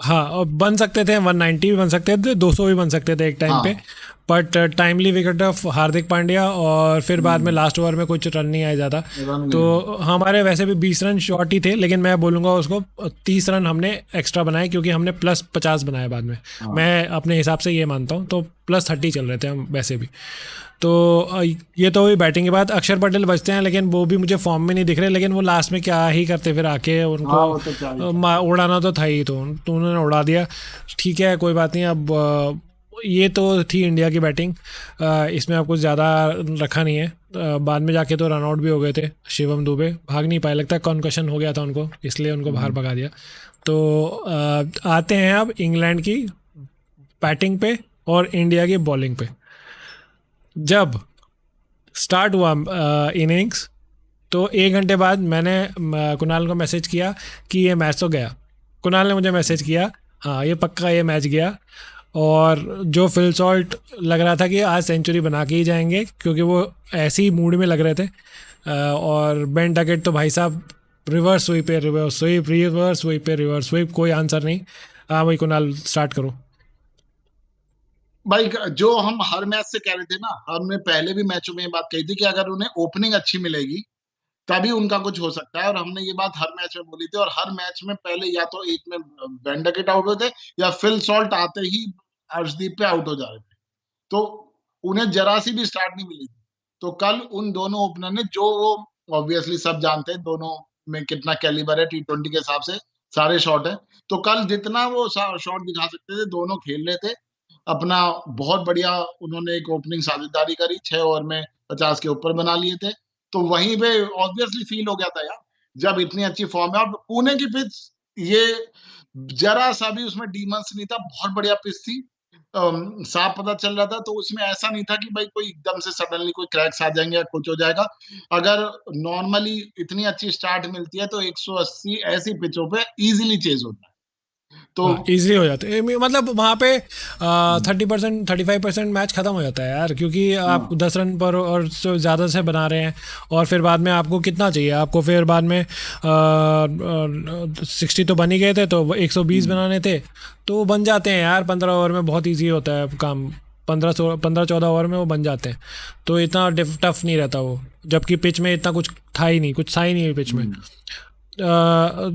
हाँ, और बन सकते थे 190 भी बन सकते थे, 200 भी बन सकते थे एक टाइम पे। हाँ, but timely wicket of Hardik Pandya, और फिर बाद में लास्ट ओवर में कुछ रन नहीं आया ज़्यादा। रन तो नहीं। हमारे वैसे भी 20 रन शॉर्ट ही थे, लेकिन मैं बोलूँगा उसको 30 रन हमने एक्स्ट्रा बनाए, क्योंकि हमने +50 बनाए बाद में। हाँ, मैं अपने हिसाब से ये मानता हूँ, तो +30 चल रहे थे हम वैसे भी। तो ये तो हुई बैटिंग की बात। अक्षर पटेल बचते हैं, लेकिन वो भी मुझे फॉर्म में नहीं दिख रहे, लेकिन वो लास्ट में क्या ही करते फिर आके उनको हाँ, वो तो क्या ही था। उड़ाना तो था ही, तो उन्होंने उड़ा दिया। ठीक है, कोई बात नहीं। अब ये तो थी इंडिया की बैटिंग, इसमें अब कुछ ज़्यादा रखा नहीं है। बाद में जाके तो रन आउट भी हो गए थे। शिवम दुबे भाग नहीं पाए, लगता है कॉन्कशन हो गया था उनको, इसलिए उनको बाहर भगा दिया। तो आते हैं अब इंग्लैंड की बैटिंग पे और इंडिया की बॉलिंग पे। जब स्टार्ट हुआ इनिंग्स, तो 1 घंटे बाद मैंने कुणाल को मैसेज किया कि ये मैच तो गया। कुणाल ने मुझे मैसेज किया, हाँ ये पक्का ये मैच गया। और जो फिल सॉल्ट लग रहा था कि आज सेंचुरी बना के ही जाएंगे, क्योंकि वो ऐसे ही मूड में लग रहे थे। और बेन डकेट तो भाई साहब रिवर्स स्वीप पे रिवर्स स्वीप, रिवर्स स्वीप पे रिवर्स स्वीप, कोई आंसर नहीं। हाँ भाई कुणाल स्टार्ट करो। भाई जो हम हर मैच से कह रहे थे ना, हमने पहले भी मैचों में ये बात कही थी कि अगर उन्हें ओपनिंग अच्छी मिलेगी तभी उनका कुछ हो सकता है, और हमने ये बात हर मैच में बोली थी। और हर मैच में पहले या तो एक में बेंडकेट आउट होते, या फिल सॉल्ट आते ही अर्शदीप पे आउट हो जा रहे थे, तो उन्हें जरा सी भी स्टार्ट नहीं मिली थी। तो कल उन दोनों ओपनर ने, जो वो ऑब्वियसली सब जानते हैं दोनों में कितना कैलिबर है T20 के हिसाब से, सारे शॉट है, तो कल जितना वो शॉट दिखा सकते थे दोनों खेल रहे थे अपना। बहुत बढ़िया उन्होंने एक ओपनिंग साझेदारी करी, 6 ओवर में 50 के ऊपर बना लिए थे। तो वहीं पे ऑब्वियसली फील हो गया था यार, जब इतनी अच्छी फॉर्म है, और पुणे की पिच, ये जरा सा भी उसमें डीमंस नहीं था, बहुत बढ़िया पिच थी। साफ पता चल रहा था, तो उसमें ऐसा नहीं था कि भाई कोई एकदम से सडनली कोई क्रैक्स आ जाएंगे या कुछ हो जाएगा। अगर नॉर्मली इतनी अच्छी स्टार्ट मिलती है तो 180 ऐसी पिचों पे इजीली चेज होता है। तो हाँ, इजीली हो जाते हैं। मतलब वहाँ पे 30% 35% मैच खत्म हो जाता है यार, क्योंकि आप हाँ, 10 रन पर और ज़्यादा से बना रहे हैं। और फिर बाद में आपको कितना चाहिए, आपको फिर बाद में 60 तो बन ही गए थे, तो 120 बनाने थे, तो बन जाते हैं यार 15 ओवर में। बहुत ईजी होता है काम, 15-14 ओवर में वो बन जाते हैं। तो इतना टफ नहीं रहता वो, जबकि पिच में इतना कुछ था ही नहीं, कुछ था ही नहीं पिच में।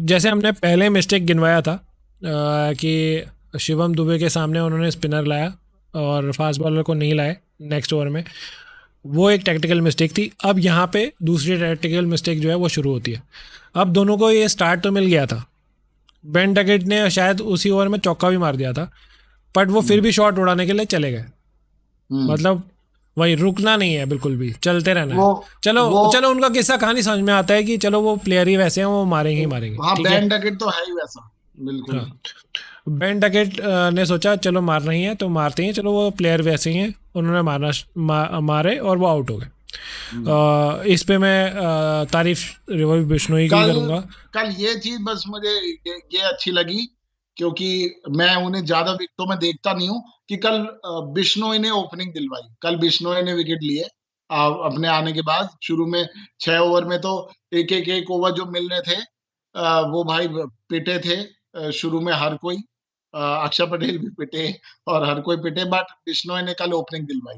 जैसे हमने पहले मिस्टेक गिनवाया था कि शिवम दुबे के सामने उन्होंने स्पिनर लाया और फास्ट बॉलर को नहीं लाए नेक्स्ट ओवर में। वो एक टैक्टिकल मिस्टेक थी। अब यहाँ पे दूसरी टैक्टिकल मिस्टेक जो है वो शुरू होती है। अब दोनों को ये स्टार्ट तो मिल गया था, बेन डकेट ने शायद उसी ओवर में चौका भी मार दिया था, बट वो फिर हम्म। भी शॉट उड़ाने के लिए चले गए। हम्म। मतलब वही रुकना नहीं है, बिल्कुल भी चलते रहना वो है। चलो वो चलो, उनका किस्सा कहानी समझ में आता है कि चलो वो प्लेयर ही वैसे हैं, वो मारेंगे ही मारेंगे, हाँ, ठीक है। बैन डकेट तो है ही वैसा, बिल्कुल हाँ, ही। बेन डकेट ने सोचा चलो मारना ही है तो मारते हैं, चलो वो प्लेयर वैसे ही हैं, उन्होंने मारे और वो आउट हो गए। हम्म। इस पे मैं तारीफ रवि बिश्नोई की कल करूंगा। कल ये चीज बस मुझे ये अच्छी लगी, क्योंकि मैं उन्हें ज्यादा विकेटों में देखता नहीं हूँ, कि कल बिश्नोई ने ओपनिंग दिलवाई, कल बिश्नोई ने विकेट लिए अपने आने के बाद। शुरू में 6 ओवर में तो एक ओवर जो मिल रहे थे, वो भाई पिटे थे। शुरू में हर कोई, अक्षर पटेल भी पिटे और हर कोई पिटे, बट बिश्नोई ने कल ओपनिंग दिलवाई।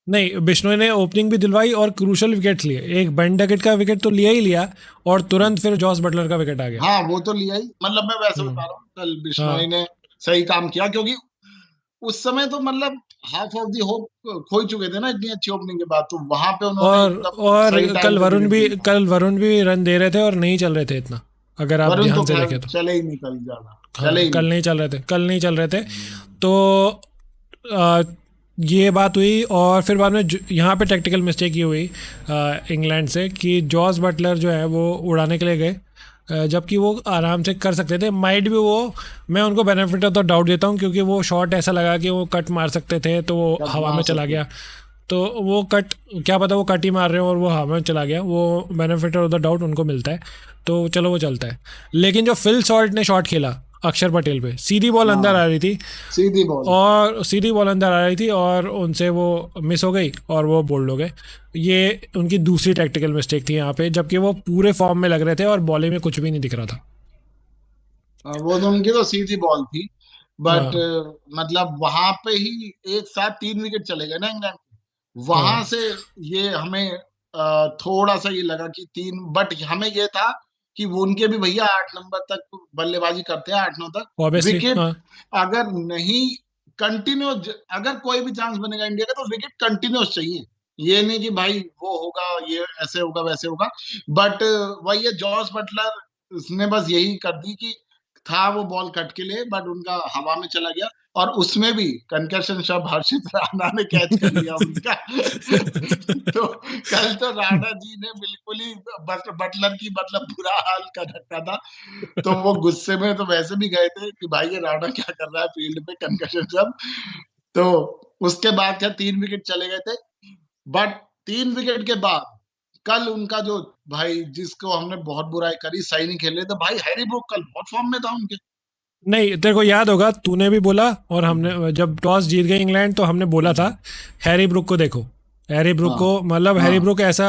नहीं, बिश्नोई ने ओपनिंग भी दिलवाई और क्रूशल विकेट लिए। एक बेन डकेट का विकेट तो लिया ही लिया, और तुरंत फिर जॉस बटलर का विकेट आ गया। हाँ, वो तो लिया ही, मतलब मैं वैसे हम्म। बता रहा हूँ, कल बिश्नोई हाँ। ने सही काम किया, क्योंकि उस समय तो मतलब हाफ ऑफ दी होप खो चुके थे ना, इतनी अच्छी ओपनिंग के बाद, तो वहां पे उन्होंने और एकदम और सही टाइम पे विकेट दिलवाया। कल वरुण भी रन दे रहे थे और नहीं चल रहे थे इतना, अगर आप वरुण तो ध्यान से खैर देखें तो। चले ही नहीं कल ज्यादा, चले हाँ, ही नहीं। कल नहीं चल रहे थे, कल नहीं चल रहे थे। हम्म। तो आ, ये बात हुई, और फिर बाद में यहाँ पे टेक्टिकल मिस्टेक ये हुई इंग्लैंड से कि जॉस बटलर जो है वो उड़ाने के लिए गए, जबकि वो आराम से कर सकते थे। माइट भी वो, मैं उनको बेनिफिट ऑफ द डाउट देता हूँ, क्योंकि वो शॉट ऐसा लगा कि वो कट मार सकते थे, तो वो कट हवा मार में चला सकते गया। थे। तो वो कट, क्या पता वो कट ही मार रहे हो और वो हवा में चला गया, वो बेनिफिट ऑफ द डाउट उनको मिलता है, तो चलो वो चलता है। लेकिन जो फिल सॉल्ट ने शॉट खेला अक्षर पटेल पे, सीधी बॉल अंदर आ हाँ, रही थी, सीधी बॉल। और सीधी बॉल अंदर आ रही थी और उनसे वो मिस हो गई और वो बोल्ड हो गए। ये उनकी दूसरी टैक्टिकल मिस्टेक थी यहाँ पे, जबकि वो पूरे फॉर्म में लग रहे थे और बॉलिंग में कुछ भी नहीं दिख रहा था। वो तो उनकी तो सीधी बॉल थी, बट हाँ। मतलब वहां पे ही एक साथ 3 विकेट चले गए ना इंग्लैंड के। वहां हाँ, से ये हमें थोड़ा सा ये लगा कि तीन, बट हमें ये था कि वो उनके भी भैया 8 नंबर तक बल्लेबाजी करते हैं, 8-9 तक ऑब्वियसली। विकेट। हाँ। अगर नहीं कंटिन्यू, अगर कोई भी चांस बनेगा इंडिया का, तो विकेट कंटिन्यूस चाहिए। ये नहीं कि भाई वो होगा, ये ऐसे होगा वैसे होगा। बट वही है, जॉस बटलर उसने बस यही कर दी कि था वो बॉल कट के लिए, बट उनका हवा में चला गया, और उसमें भी कंकर्शन शॉट हर्षित राणा ने कैच कर लिया उनका। तो कल तो राणा जी ने बिल्कुल ही बटलर की मतलब बुरा हाल कर रखा था। तो वो गुस्से में तो वैसे भी गए थे कि भाई ये राणा क्या कर रहा है फील्ड पे, कंकर्शन सब। तो उसके बाद क्या 3 विकेट चले गए थे, बट 3 विकेट के बाद कल उनका जो, भाई जिसको हमने बहुत बुराई करी, सही नहीं खेले, तो भाई हैरी ब्रूक कल बहुत फॉर्म में था उनके। नहीं, तेरे को याद होगा, तूने भी बोला, और हमने जब टॉस जीत गए इंग्लैंड तो हमने बोला था हैरी ब्रुक को देखो। हैरी ब्रुक हाँ। को, मतलब हैरी हाँ। ब्रुक ऐसा,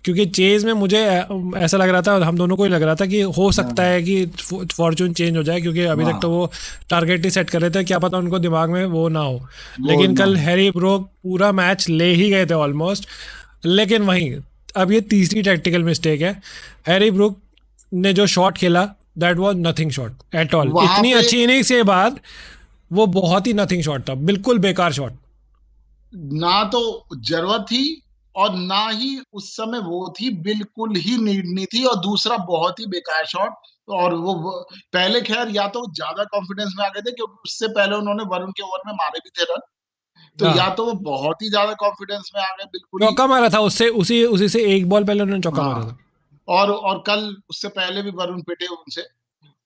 क्योंकि चेज में मुझे ऐसा लग रहा था, हम दोनों को ही लग रहा था कि हो सकता हाँ। है कि फॉर्चून चेंज हो जाए, क्योंकि अभी तक तो हाँ, वो टारगेट ही सेट कर रहे थे, क्या पता उनको दिमाग में वो ना हो। वो लेकिन ना कल हो। हैरी ब्रुक पूरा मैच ले ही गए थे ऑलमोस्ट। लेकिन वहीं, अब ये तीसरी टैक्टिकल मिस्टेक है। हैरी ब्रुक ने जो शॉट खेला, that was nothing shot at all. वहां इतनी पे अच्छी इनिंग्स के बाद वो बहुत ही नथिंग शॉट था, बिल्कुल बेकार शॉट। ना तो जरूरत थी, और ना ही उस समय वो थी, बिल्कुल ही नीड नहीं थी, और दूसरा बहुत ही बेकार शॉट। और वो पहले खैर या तो ज्यादा कॉन्फिडेंस में आ गए थे, क्योंकि उससे पहले उन्होंने वरुण के ओवर में मारे भी थे रन। तो या हाँ, तो वो बहुत ही ज्यादा कॉन्फिडेंस में आ गए, बिल्कुल ही। चौका मारा था उससे, उसी उसी से एक बॉल पहले उन्होंने चौका मारा था। हाँ, और कल उससे पहले भी वरुण पिटे उनसे।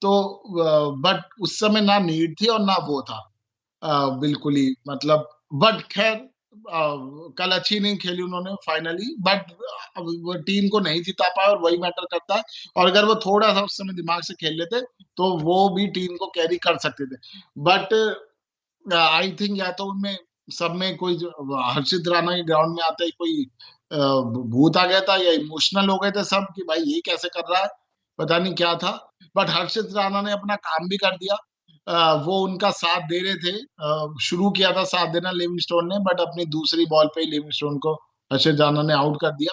तो बट उस समय ना नीड थी और ना वो था, बिल्कुल ही मतलब। बट खैर, कल अच्छी नहीं खेली उन्होंने फाइनली, बट वो टीम को नहीं जिता पाए, और वही मैटर करता है। और अगर वो थोड़ा सा उस समय दिमाग से खेल लेते, तो वो भी टीम को कैरी कर सकते थे। बट आई थिंक या तो उनमें सब में कोई हर्षित राणा के ग्राउंड में आते ही कोई भूत आ गया था, या इमोशनल हो गए थे सब कि भाई ये कैसे कर रहा है, पता नहीं क्या था। बट हर्षित राणा ने अपना काम भी कर दिया। वो उनका साथ दे रहे थे, शुरू किया था साथ देना लिविंगस्टोन ने, बट अपनी दूसरी बॉल पे ही लिविंगस्टोन को हर्षित राणा ने आउट कर दिया।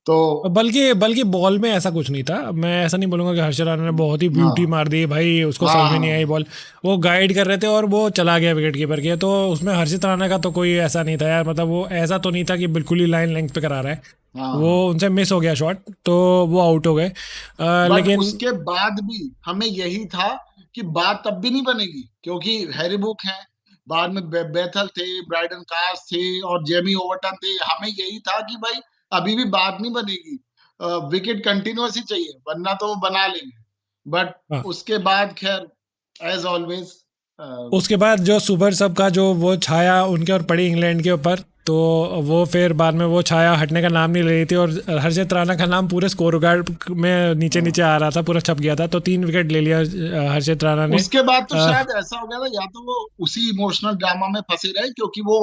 तो बल्कि बल्कि बॉल में ऐसा कुछ नहीं था। मैं ऐसा नहीं बोलूंगा कि हर्षद राणा ने बहुत ही ब्यूटी हाँ मार दी भाई, उसको हाँ समझ में नहीं आई हाँ बॉल। वो गाइड कर रहे थे और वो चला गया विकेट कीपर के, तो उसमें हर्षित राणा का तो कोई ऐसा नहीं था यार, मतलब वो ऐसा तो नहीं था कि बिल्कुल ही लाइन लेंथ पे करा रहा है। हाँ वो हाँ। उनसे मिस हो गया शॉट, तो वो आउट हो गए। बट लेकिन उसके बाद भी हमें यही था कि बात तब भी नहीं बनेगी, क्योंकि हैरी बुक है, बाद में बेथल थे, ब्राइडन कार्स थे और जेमी ओवर्टन थे। हमें यही था कि भाई अभी भी बात नहीं बनेगी, विकेट कंटिन्यूअस ही चाहिए, वरना तो वो बना लेंगे। बट हाँ, उसके बाद खैर, एज ऑलवेज। उसके बाद जो सुपर सब का जो वो छाया उनके और पड़ी इंग्लैंड के ऊपर, तो वो फिर बाद में वो छाया हटने का नाम नहीं ले रही थी, और हर्षित राणा का नाम पूरे स्कोर कार्ड में नीचे नीचे आ रहा था, पूरा छप गया था। तो 3 विकेट ले लिया हर्षित राणा ने। उसके बाद तो अ, शायद ऐसा हो गया था, या तो वो उसी इमोशनल ड्रामा में फंसे रहे, क्योंकि वो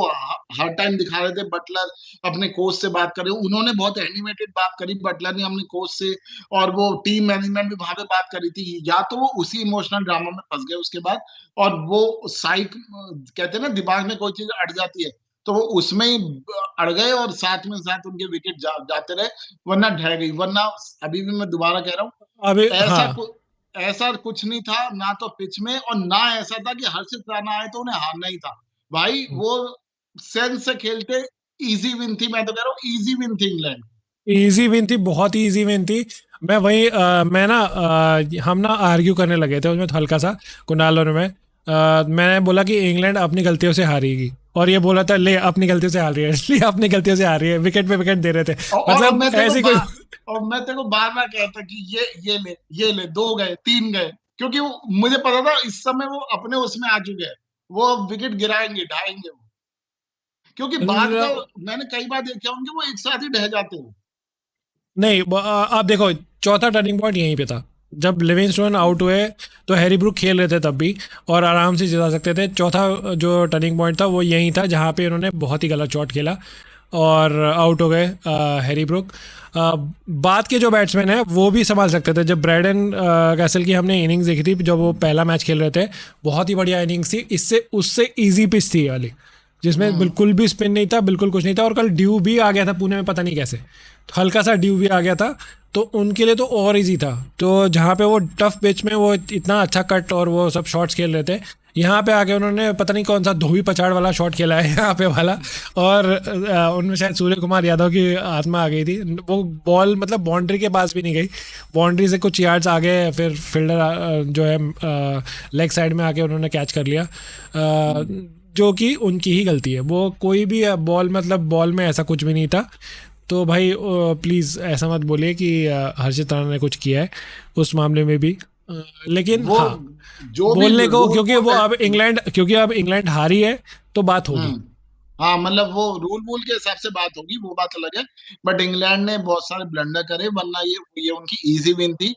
हर टाइम दिखा रहे थे बटलर अपने कोच से बात करे, उन्होंने बहुत एनिमेटेड बात करी बटलर ने अपने कोच से, और वो टीम मैनेजमेंट भी वहां पे बात करी थी। या तो वो उसी इमोशनल ड्रामा में फंस गए उसके बाद, और वो साइक कहते हैं ना, दिमाग में कोई चीज अड़ जाती है, तो वो उसमें ही अड़ गए, और साथ में साथ उनके विकेट जाते रहे, वरना ढह गई। वरना अभी भी मैं दोबारा कह रहा हूँ, अभी ऐसा हाँ, ऐसा कुछ नहीं था ना, तो पिच में, और ना ऐसा था कि हर्षित राणा आए तो उन्हें हारना ही था। भाई वो सेंस से खेलते, इजी विन थी, मैं तो कह रहा हूँ इजी विन थी इंग्लैंड। इजी विन थी, बहुत ही इजी विन थी। मैं वही मैं ना हम ना आर्ग्यू करने लगे थे उसमें हल्का सा, कुणाल और मैं। मैंने बोला कि इंग्लैंड अपनी गलतियों से हारेगी, और ये बोला था ले अपनी गलतियों से हार रही है, इसलिए अपनी गलतियों से हार रही है, विकेट पे विकेट दे रहे थे। और मतलब मैं तेरे को ऐसी कोई और मैं तेरे को बार बार कहता कि ये ले, दो गए, तीन गए, क्योंकि मुझे पता था इस समय वो अपने उसमें आ चुके हैं, वो विकेट गिराएंगे, ढाएंगे वो, क्योंकि बाद का मैंने कई बार देखा उनके, वो एक साथ ही ढह जाते हैं। नहीं, आप देखो, चौथा टर्निंग पॉइंट यहीं पे था। जब लिविंगस्टोन आउट हुए तो हैरी ब्रूक खेल रहे थे तब भी, और आराम से जिता सकते थे। चौथा जो टर्निंग पॉइंट था वो यहीं था जहाँ पे उन्होंने बहुत ही गलत शॉट खेला और आउट हो गए हैरी ब्रूक। बाद के जो बैट्समैन हैं वो भी संभाल सकते थे। जब ब्रैडन कैसल की हमने इनिंग्स देखी थी जब वो पहला मैच खेल रहे थे, बहुत ही बढ़िया इनिंग्स थी, इससे उससे ईजी पिच थी ये वाली, जिसमें हम्म बिल्कुल भी स्पिन नहीं था, बिल्कुल कुछ नहीं था। और कल ड्यू भी आ गया था पुणे में, पता नहीं कैसे, तो हल्का सा ड्यू भी आ गया था, तो उनके लिए तो और इजी था। तो जहाँ पे वो टफ पिच में वो इतना अच्छा कट और वो सब शॉट्स खेल रहे थे, यहाँ पे आके उन्होंने पता नहीं कौन सा धोबी पछाड़ वाला शॉट खेला है यहाँ पे वाला। और उनमें शायद सूर्य कुमार यादव की आत्मा आ गई थी। वो बॉल मतलब बाउंड्री के पास भी नहीं गई, बाउंड्री से कुछ यार्ड्स आगे फिर फील्डर जो है लेग साइड में आके उन्होंने कैच कर लिया। हम्म। जो कि उनकी ही गलती है, वो कोई भी बॉल मतलब बॉल में ऐसा कुछ भी नहीं था। तो भाई प्लीज़ ऐसा मत बोलिए कि हर्षित राणा ने कुछ किया है उस मामले में भी। लेकिन वो हाँ, जो भी बोलने को, रूल क्योंकि वूल वो है। अब इंग्लैंड हारी है तो बात होगी। हम्म। हाँ, मतलब वो रूल वूल के हिसाब से बात होगी, वो बात अलग है। बट इंग्लैंड ने बहुत सारे ब्लंडर करे, वरना ये उनकी इजी विन थी,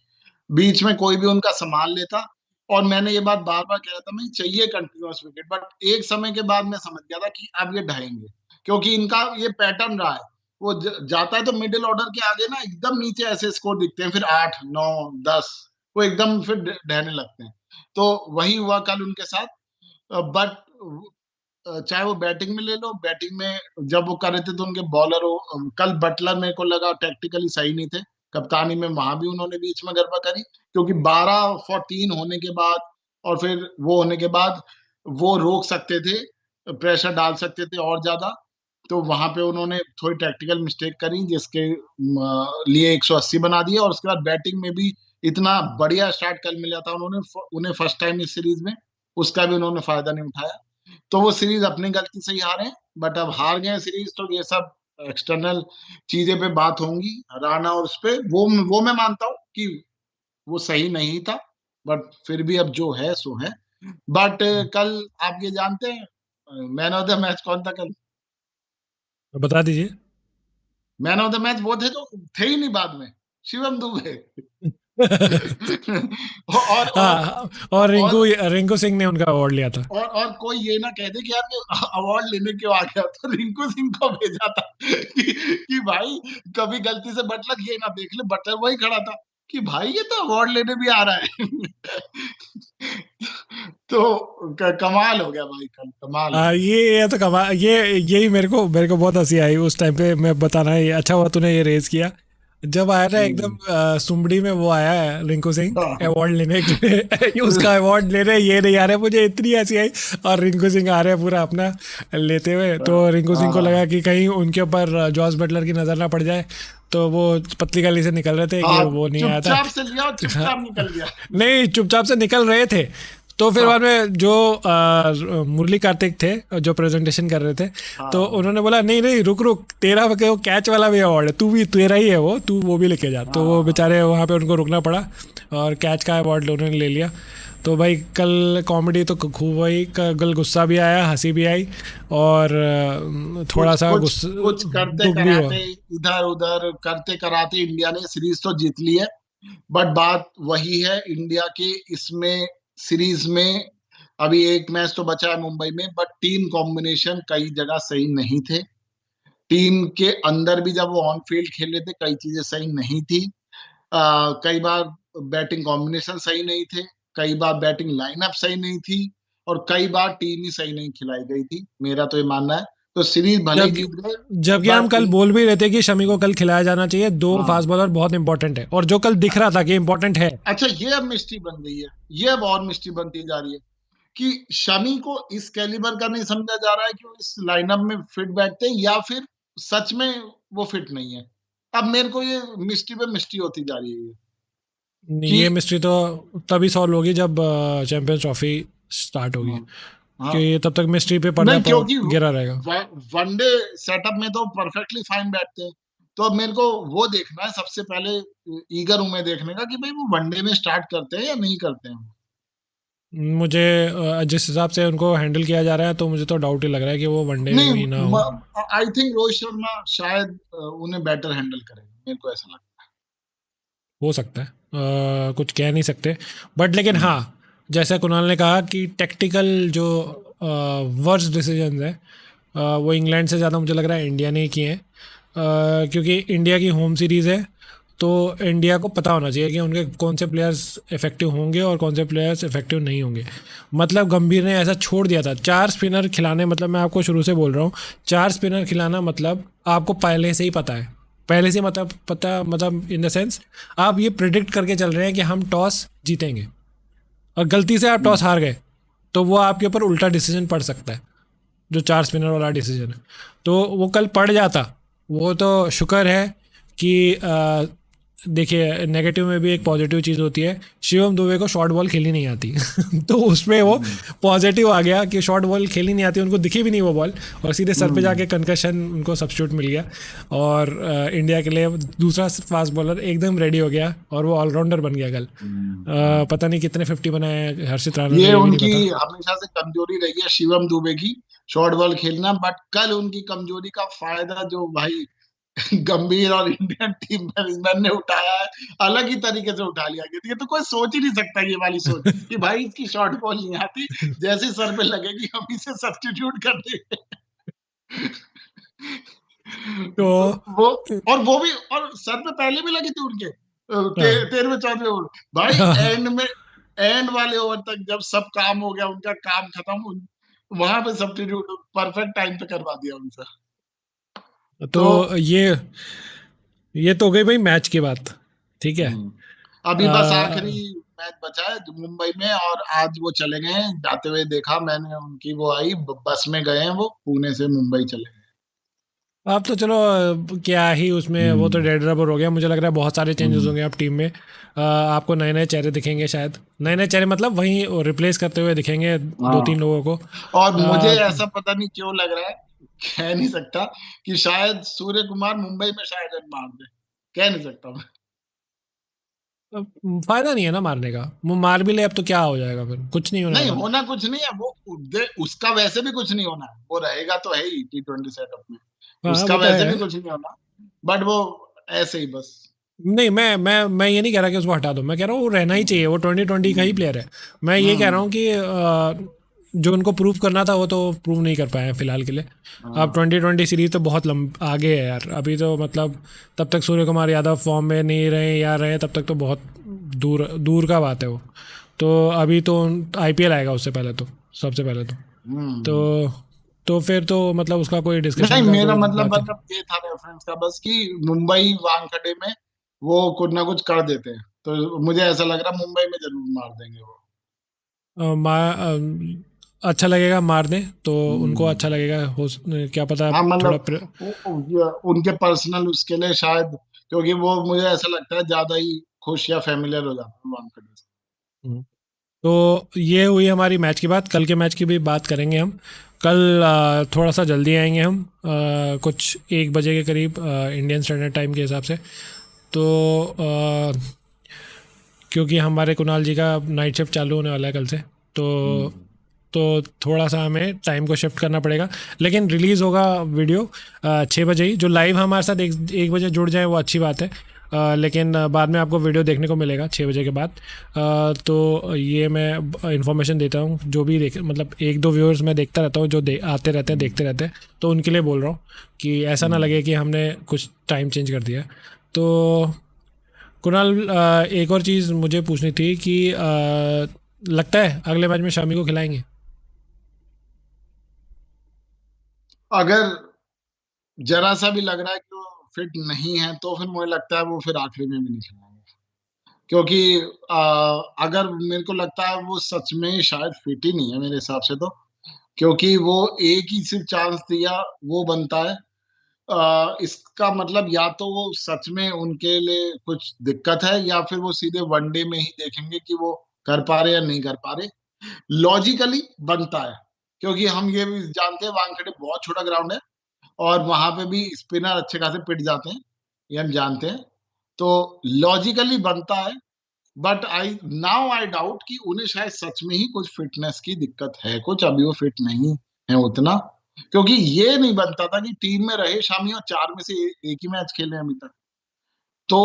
बीच में कोई भी उनका संभाल लेता। और मैंने ये बात बार बार कह रहा था, मैं चाहिए कंटिन्यूअस विकेट, बट एक समय के बाद मैं समझ गया था कि अब ये ढहेंगे, क्योंकि इनका ये पैटर्न रहा है। वो जाता है तो मिडिल ऑर्डर के आगे ना एकदम नीचे ऐसे स्कोर दिखते हैं, फिर 8 9 10, वो एकदम फिर ढहने लगते हैं। तो वही हुआ कल उनके साथ। बट चाहे वो बैटिंग में ले लो, बैटिंग में जब वो कर रहे थे तो उनके बॉलर हो, कल बटलर मेरे को लगा टेक्टिकली सही नहीं थे, कप्तानी में वहां भी उन्होंने बीच में गड़बड़ करी, क्योंकि 12 for 3 होने के बाद और फिर वो होने के बाद वो रोक सकते थे, प्रेशर डाल सकते थे और ज्यादा। तो वहां पे उन्होंने थोड़ी टैक्टिकल मिस्टेक करी, जिसके लिए 180 बना दिया, और उसके बाद बैटिंग में भी इतना बढ़िया स्टार्ट कल मिला था उन्होंने, उन्हें फर्स्ट टाइम इस सीरीज में, उसका भी उन्होंने फायदा नहीं उठाया। तो वो सीरीज अपनी गलती से ही हारे, बट अब हार गए सीरीज, तो ये सब एक्सटर्नल चीजें पे बात होंगी, राणा और उस पे, वो मैं मानता हूँ कि वो सही नहीं था, बट फिर भी अब जो है सो है। बट कल आप ये जानते हैं मैन ऑफ द मैच कौन था कल? तो बता दीजिए। मैन ऑफ द मैच वो थे जो थे ही नहीं बाद में, शिवम दुबे। और और हाँ, और और रिंकू सिंह ने उनका अवार्ड लिया था। और कोई ये ना कह दे कि यार ये अवार्ड लेने क्यों आ गया, तो रिंकू सिंह को भेजा था कि भाई कभी गलती से बटलर ये ना देख ले, बटलर वही खड़ा था कि भाई ये तो अवार्ड लेने भी आ रहा है। तो कमाल हो गया भाई, कल कमाल हो गया। ये तो कमा ये यही मेरे को बहुत हंसी आई उस टाइम पे। मैं बताना, ये अच्छा हुआ तूने ये रेज किया। जब आया था एकदम हम्म। सुमड़ी में वो आया है रिंकू सिंह हाँ, अवार्ड लेने के लिए उसका अवार्ड ले रहे, ये नहीं आ रहे, मुझे इतनी हंसी आई। और रिंकू सिंह आ रहे हैं पूरा अपना लेते हुए, तो रिंकू सिंह को लगा हाँ, कि कहीं उनके ऊपर जॉस बटलर की नज़र ना पड़ जाए, तो वो पतली गली से निकल रहे थे कि हाँ, वो नहीं आया था। चुपचाप से लिया और हाँ, चुपचाप निकल गया। नहीं चुपचाप से निकल रहे थे। तो फिर बाद हाँ, में जो मुरली कार्तिक थे जो प्रेजेंटेशन कर रहे थे, तो हाँ, उन्होंने बोला नहीं नहीं रुक रुक, तेरा वो कैच वाला भी अवार्ड है, तू भी तेरा ही है वो, तू वो भी लेके जा। तो वो हाँ। बेचारे वहाँ पे उनको रुकना पड़ा और कैच का अवार्ड उन्होंने ले लिया। तो भाई कल कॉमेडी तो खूब हुई, कल गुस्सा भी आया, हंसी भी आई, और थोड़ा कुछ सा कुछ गुस्सा कुछ करते दुख भी हुआ। कराते, इधर उधर करते कराते इंडिया ने सीरीज तो जीत ली है। बट बात वही है, इंडिया के इसमें सीरीज में अभी एक मैच तो बचा है मुंबई में, बट टीम कॉम्बिनेशन कई जगह सही नहीं थे। टीम के अंदर भी जब वो ऑन फील्ड खेल रहे थे कई चीजें सही नहीं थी। कई बार बैटिंग कॉम्बिनेशन सही नहीं थे, कई बार बैटिंग लाइनअप सही नहीं थी, और कई बार टीम ही सही नहीं खिलाई गई थी, मेरा तो ये मानना है। तो सीरीज भले ही जबकि जीत गए, जबकि हम बट कल बोल भी रहे थे कि शमी को कल खिलाया जाना चाहिए, दो हाँ। फास्ट बॉलर बहुत इंपॉर्टेंट है, और जो कल दिख रहा था कि इंपॉर्टेंट है। अच्छा, ये अब मिस्ट्री बन गई है, ये अब और मिस्ट्री बनती जा रही है कि शमी को इस कैलिबर का नहीं समझा जा रहा है कि वो इस लाइनअप में फिट बैठते हैं, या फिर सच में वो फिट नहीं है। अब मेरे को ये मिस्ट्री पे मिस्ट्री होती जा रही है कि ये मिस्ट्री तो तभी सॉल्व होगी जब चैंपियंस ट्रॉफी स्टार्ट होगी, हाँ, हाँ, कि तब तक मिस्ट्री पे पर्दा नहीं, क्योंकि गिरा रहेगा। वनडे सेटअप में तो परफेक्टली फाइन बैठते हैं। तो अब मेरे को वो देखना है सबसे पहले, ईगर हूं मैं देखने का कि भाई वो वनडे में स्टार्ट करते हैं या नहीं करते हैं। मुझे जिस हिसाब से उनको हैंडल किया जा रहा है, तो मुझे तो डाउट ही लग रहा है कि वो वनडे में भी ना हो। नहीं, आई थिंक रोहित शर्मा शायद उन्हें बेटर हैंडल करेगा, मेरे को ऐसा लगता हो सकता है, कुछ कह नहीं सकते। बट लेकिन है। हाँ, जैसा कुणाल ने कहा कि टेक्टिकल जो वर्स्ट डिसीजन है, वो इंग्लैंड से ज़्यादा मुझे लग रहा है इंडिया ने ही किए हैं। क्योंकि इंडिया की होम सीरीज़ है, तो इंडिया को पता होना चाहिए कि उनके कौन से प्लेयर्स इफेक्टिव होंगे और कौन से प्लेयर्स इफेक्टिव नहीं होंगे। मतलब गंभीर ने ऐसा छोड़ दिया था, चार स्पिनर खिलाने, मतलब मैं आपको शुरू से बोल रहा हूँ, चार स्पिनर खिलाना मतलब आपको पहले से ही पता है, पहले से मतलब पता, मतलब इन द सेंस आप ये प्रिडिक्ट करके चल रहे हैं कि हम टॉस जीतेंगे, और गलती से आप टॉस हार गए, तो वो आपके ऊपर उल्टा डिसीजन पड़ सकता है, जो चार स्पिनर वाला डिसीजन है। तो वो कल पड़ जाता, वो तो शुक्र है कि देखिए नेगेटिव में भी एक पॉजिटिव चीज़ होती है, शिवम दुबे को शॉर्ट बॉल खेली नहीं आती तो उसमें वो हम्म, पॉजिटिव आ गया कि शॉर्ट बॉल खेली नहीं आती, उनको दिखी भी नहीं वो बॉल, और सीधे सर पे हम्म, जाके कंकशन उनको सब्स्टिट्यूट मिल गया। और इंडिया के लिए दूसरा फास्ट बॉलर एकदम रेडी हो गया, और वो ऑलराउंडर बन गया कल। हम्म। पता नहीं कितने 50 बनाए हर्षित राणा ने, ये ये भी नहीं उनकी पता। हमेशा से कमजोरी रही है शिवम दुबे की, शॉर्ट बॉल खेलना। बट कल उनकी कमजोरी का फायदा जो भाई गंभीर और इंडियन टीम मैनेजमेंट ने उठाया है, अलग ही तरीके से उठा लिया गया। ये तो कोई सोच ही नहीं सकता ये वाली सोच कि भाई इसकी शॉर्ट बॉल नहीं आती, जैसे सर पे लगेगी हम इसे सब्स्टिट्यूट कर देंगे। तो वो, और वो भी, और सर पे पहले भी लगी थी उनके हाँ, 13वें 14वें ओवर भाई, एंड में, एंड वाले ओवर तक जब सब काम हो गया, उनका काम खत्म, वहां पे सब्स्टिट्यूट परफेक्ट टाइम पे करवा दिया उनसे। तो तो ये तो हो गई भाई मैच की बात, ठीक है। हम्म, अभी बस आखिरी आ, मैच बचा है जो मुंबई में, और आज वो चले गए हैं, जाते हुए देखा मैंने उनकी, वो आई बस में गए हैं, वो पुणे से मुंबई चले गए। अब तो चलो क्या ही उसमें, वो तो हम्म, डेड रबर हो गया, मुझे लग रहा है बहुत सारे चेंजेस हम्म, होंगे अब टीम में। आपको नए नए चेहरे दिखेंगे शायद, नए नए चेहरे मतलब वहीं रिप्लेस करते हुए दिखेंगे दो तीन हाँ। लोगों को। और मुझे आ, ऐसा पता नहीं क्यों लग रहा है, कह नहीं सकता, कि शायद सूर्य कुमार मुंबई में शायद रन मार दे, कह नहीं सकता मैं। फायदा नहीं है ना मारने का, वो मार भी ले अब तो क्या हो जाएगा, फिर कुछ नहीं होने नहीं वाला। होना कुछ नहीं है, वो उसका वैसे भी कुछ नहीं होना है, वो रहेगा तो है ही T20 सेटअप में, हाँ उसका वो तो वैसे है। भी कुछ नहीं होना। बट वो ऐसे ही बस। नहीं मैं ये नहीं कह रहा कि उसको हटा दो, मैं कह रहा हूँ वो रहना ही चाहिए, वो 2020 का ही हम्म, प्लेयर है। मैं ये कह रहा हम्म, हूँ कि जो उनको प्रूव करना था वो तो प्रूव नहीं कर पाए हैं फिलहाल के लिए। अब हाँ, 2020 सीरीज तो बहुत आगे है यार, अभी तो मतलब तब तक सूर्य कुमार यादव फॉर्म में नहीं रहे या रहे, तब तक तो बहुत दूर दूर का बात है वो। तो अभी तो आईपीएल आएगा उससे पहले, तो सबसे पहले हम्म। तो तो फिर तो मतलब उसका कोई नहीं, डिस्कशन का मेरा कोई मतलब बात ही नहीं। ये था रेफरेंस का बस कि मुंबई वानखेड़े में वो कुछ ना कुछ कर देते हैं। तो मुझे ऐसा लग रहा है मुंबई में जरूर मार देंगे वो। अच्छा लगेगा मार दें तो, उनको अच्छा हम्म। लगेगा, हो क्या पता हाँ थोड़ा मतलब उनके पर्सनल उसके लिए शायद, क्योंकि वो मुझे ऐसा लगता है ज्यादा ही खुश या फेमिलियर हो जाता है वानखेड़े से। तो ये हुई हमारी मैच की बात। कल के मैच की भी बात करेंगे हम। कल थोड़ा सा जल्दी आएंगे हम, कुछ 1 बजे के करीब इंडियन स्टैंडर्ड टाइम के हिसाब से। तो क्योंकि हमारे कुणाल जी का नाइट शिफ्ट चालू होने वाला है कल से, तो हम्म। तो थोड़ा सा हमें टाइम को शिफ्ट करना पड़ेगा। लेकिन रिलीज़ होगा वीडियो 6 बजे ही। जो लाइव हमारे साथ 1 बजे जुड़ जाए वो अच्छी बात है, लेकिन बाद में आपको वीडियो देखने को मिलेगा 6 बजे के बाद। तो ये मैं इंफॉर्मेशन देता हूँ, जो भी देख मतलब 1-2 व्यूअर्स मैं देखता रहता हूँ जो आते रहते हैं, देखते रहते हैं, तो उनके लिए बोल रहा हूँ कि ऐसा ना हम्म। लगे कि हमने कुछ टाइम चेंज कर दिया। तो कुणाल, एक और चीज़ मुझे पूछनी थी कि लगता है अगले मैच में शामी को खिलाएंगे? अगर जरा सा भी लग रहा है कि वो फिट नहीं है तो फिर मुझे लगता है वो फिर आखिरी में भी नहीं खेलेंगे। क्योंकि अगर मेरे को लगता है वो सच में ही शायद फिट ही नहीं है मेरे हिसाब से तो। क्योंकि वो एक ही सिर्फ चांस दिया वो बनता है। इसका मतलब या तो वो सच में उनके लिए कुछ दिक्कत है, या फिर वो सीधे वनडे में ही देखेंगे कि वो कर पा रहे या नहीं कर पा रहे। लॉजिकली बनता है, क्योंकि हम ये भी जानते हैं वानखेड़े बहुत छोटा ग्राउंड है, और वहां पे भी स्पिनर अच्छे खासे पिट जाते हैं, ये हम जानते हैं। तो लॉजिकली बनता है। बट आई डाउट कि उन्हें शायद सच में ही कुछ फिटनेस की दिक्कत है, कुछ अभी वो फिट नहीं है उतना। क्योंकि ये नहीं बनता था कि टीम में रहे शामी और 4 में से एक ही मैच खेले अभी तक। तो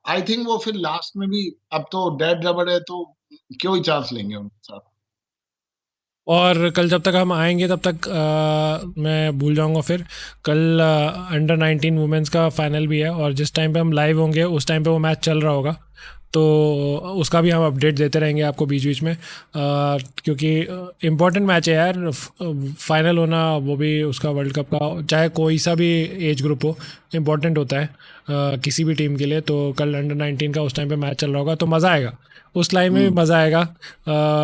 आई थिंक वो फिर लास्ट में भी, अब तो डेड रबड़ है तो क्यों ही चांस लेंगे उनके साथ। और कल जब तक हम आएंगे तब तक मैं भूल जाऊंगा फिर। कल अंडर 19 वुमेंस का फाइनल भी है, और जिस टाइम पे हम लाइव होंगे उस टाइम पे वो मैच चल रहा होगा। तो उसका भी हम अपडेट देते रहेंगे आपको बीच बीच में, क्योंकि इम्पोर्टेंट मैच है यार। फाइनल होना वो भी उसका, वर्ल्ड कप का, चाहे कोई सा भी एज ग्रुप हो, इम्पोर्टेंट होता है किसी भी टीम के लिए। तो कल अंडर 19 का उस टाइम पे मैच चल रहा होगा, तो मज़ा आएगा। उस लाइन में भी हम्म। मज़ा आएगा।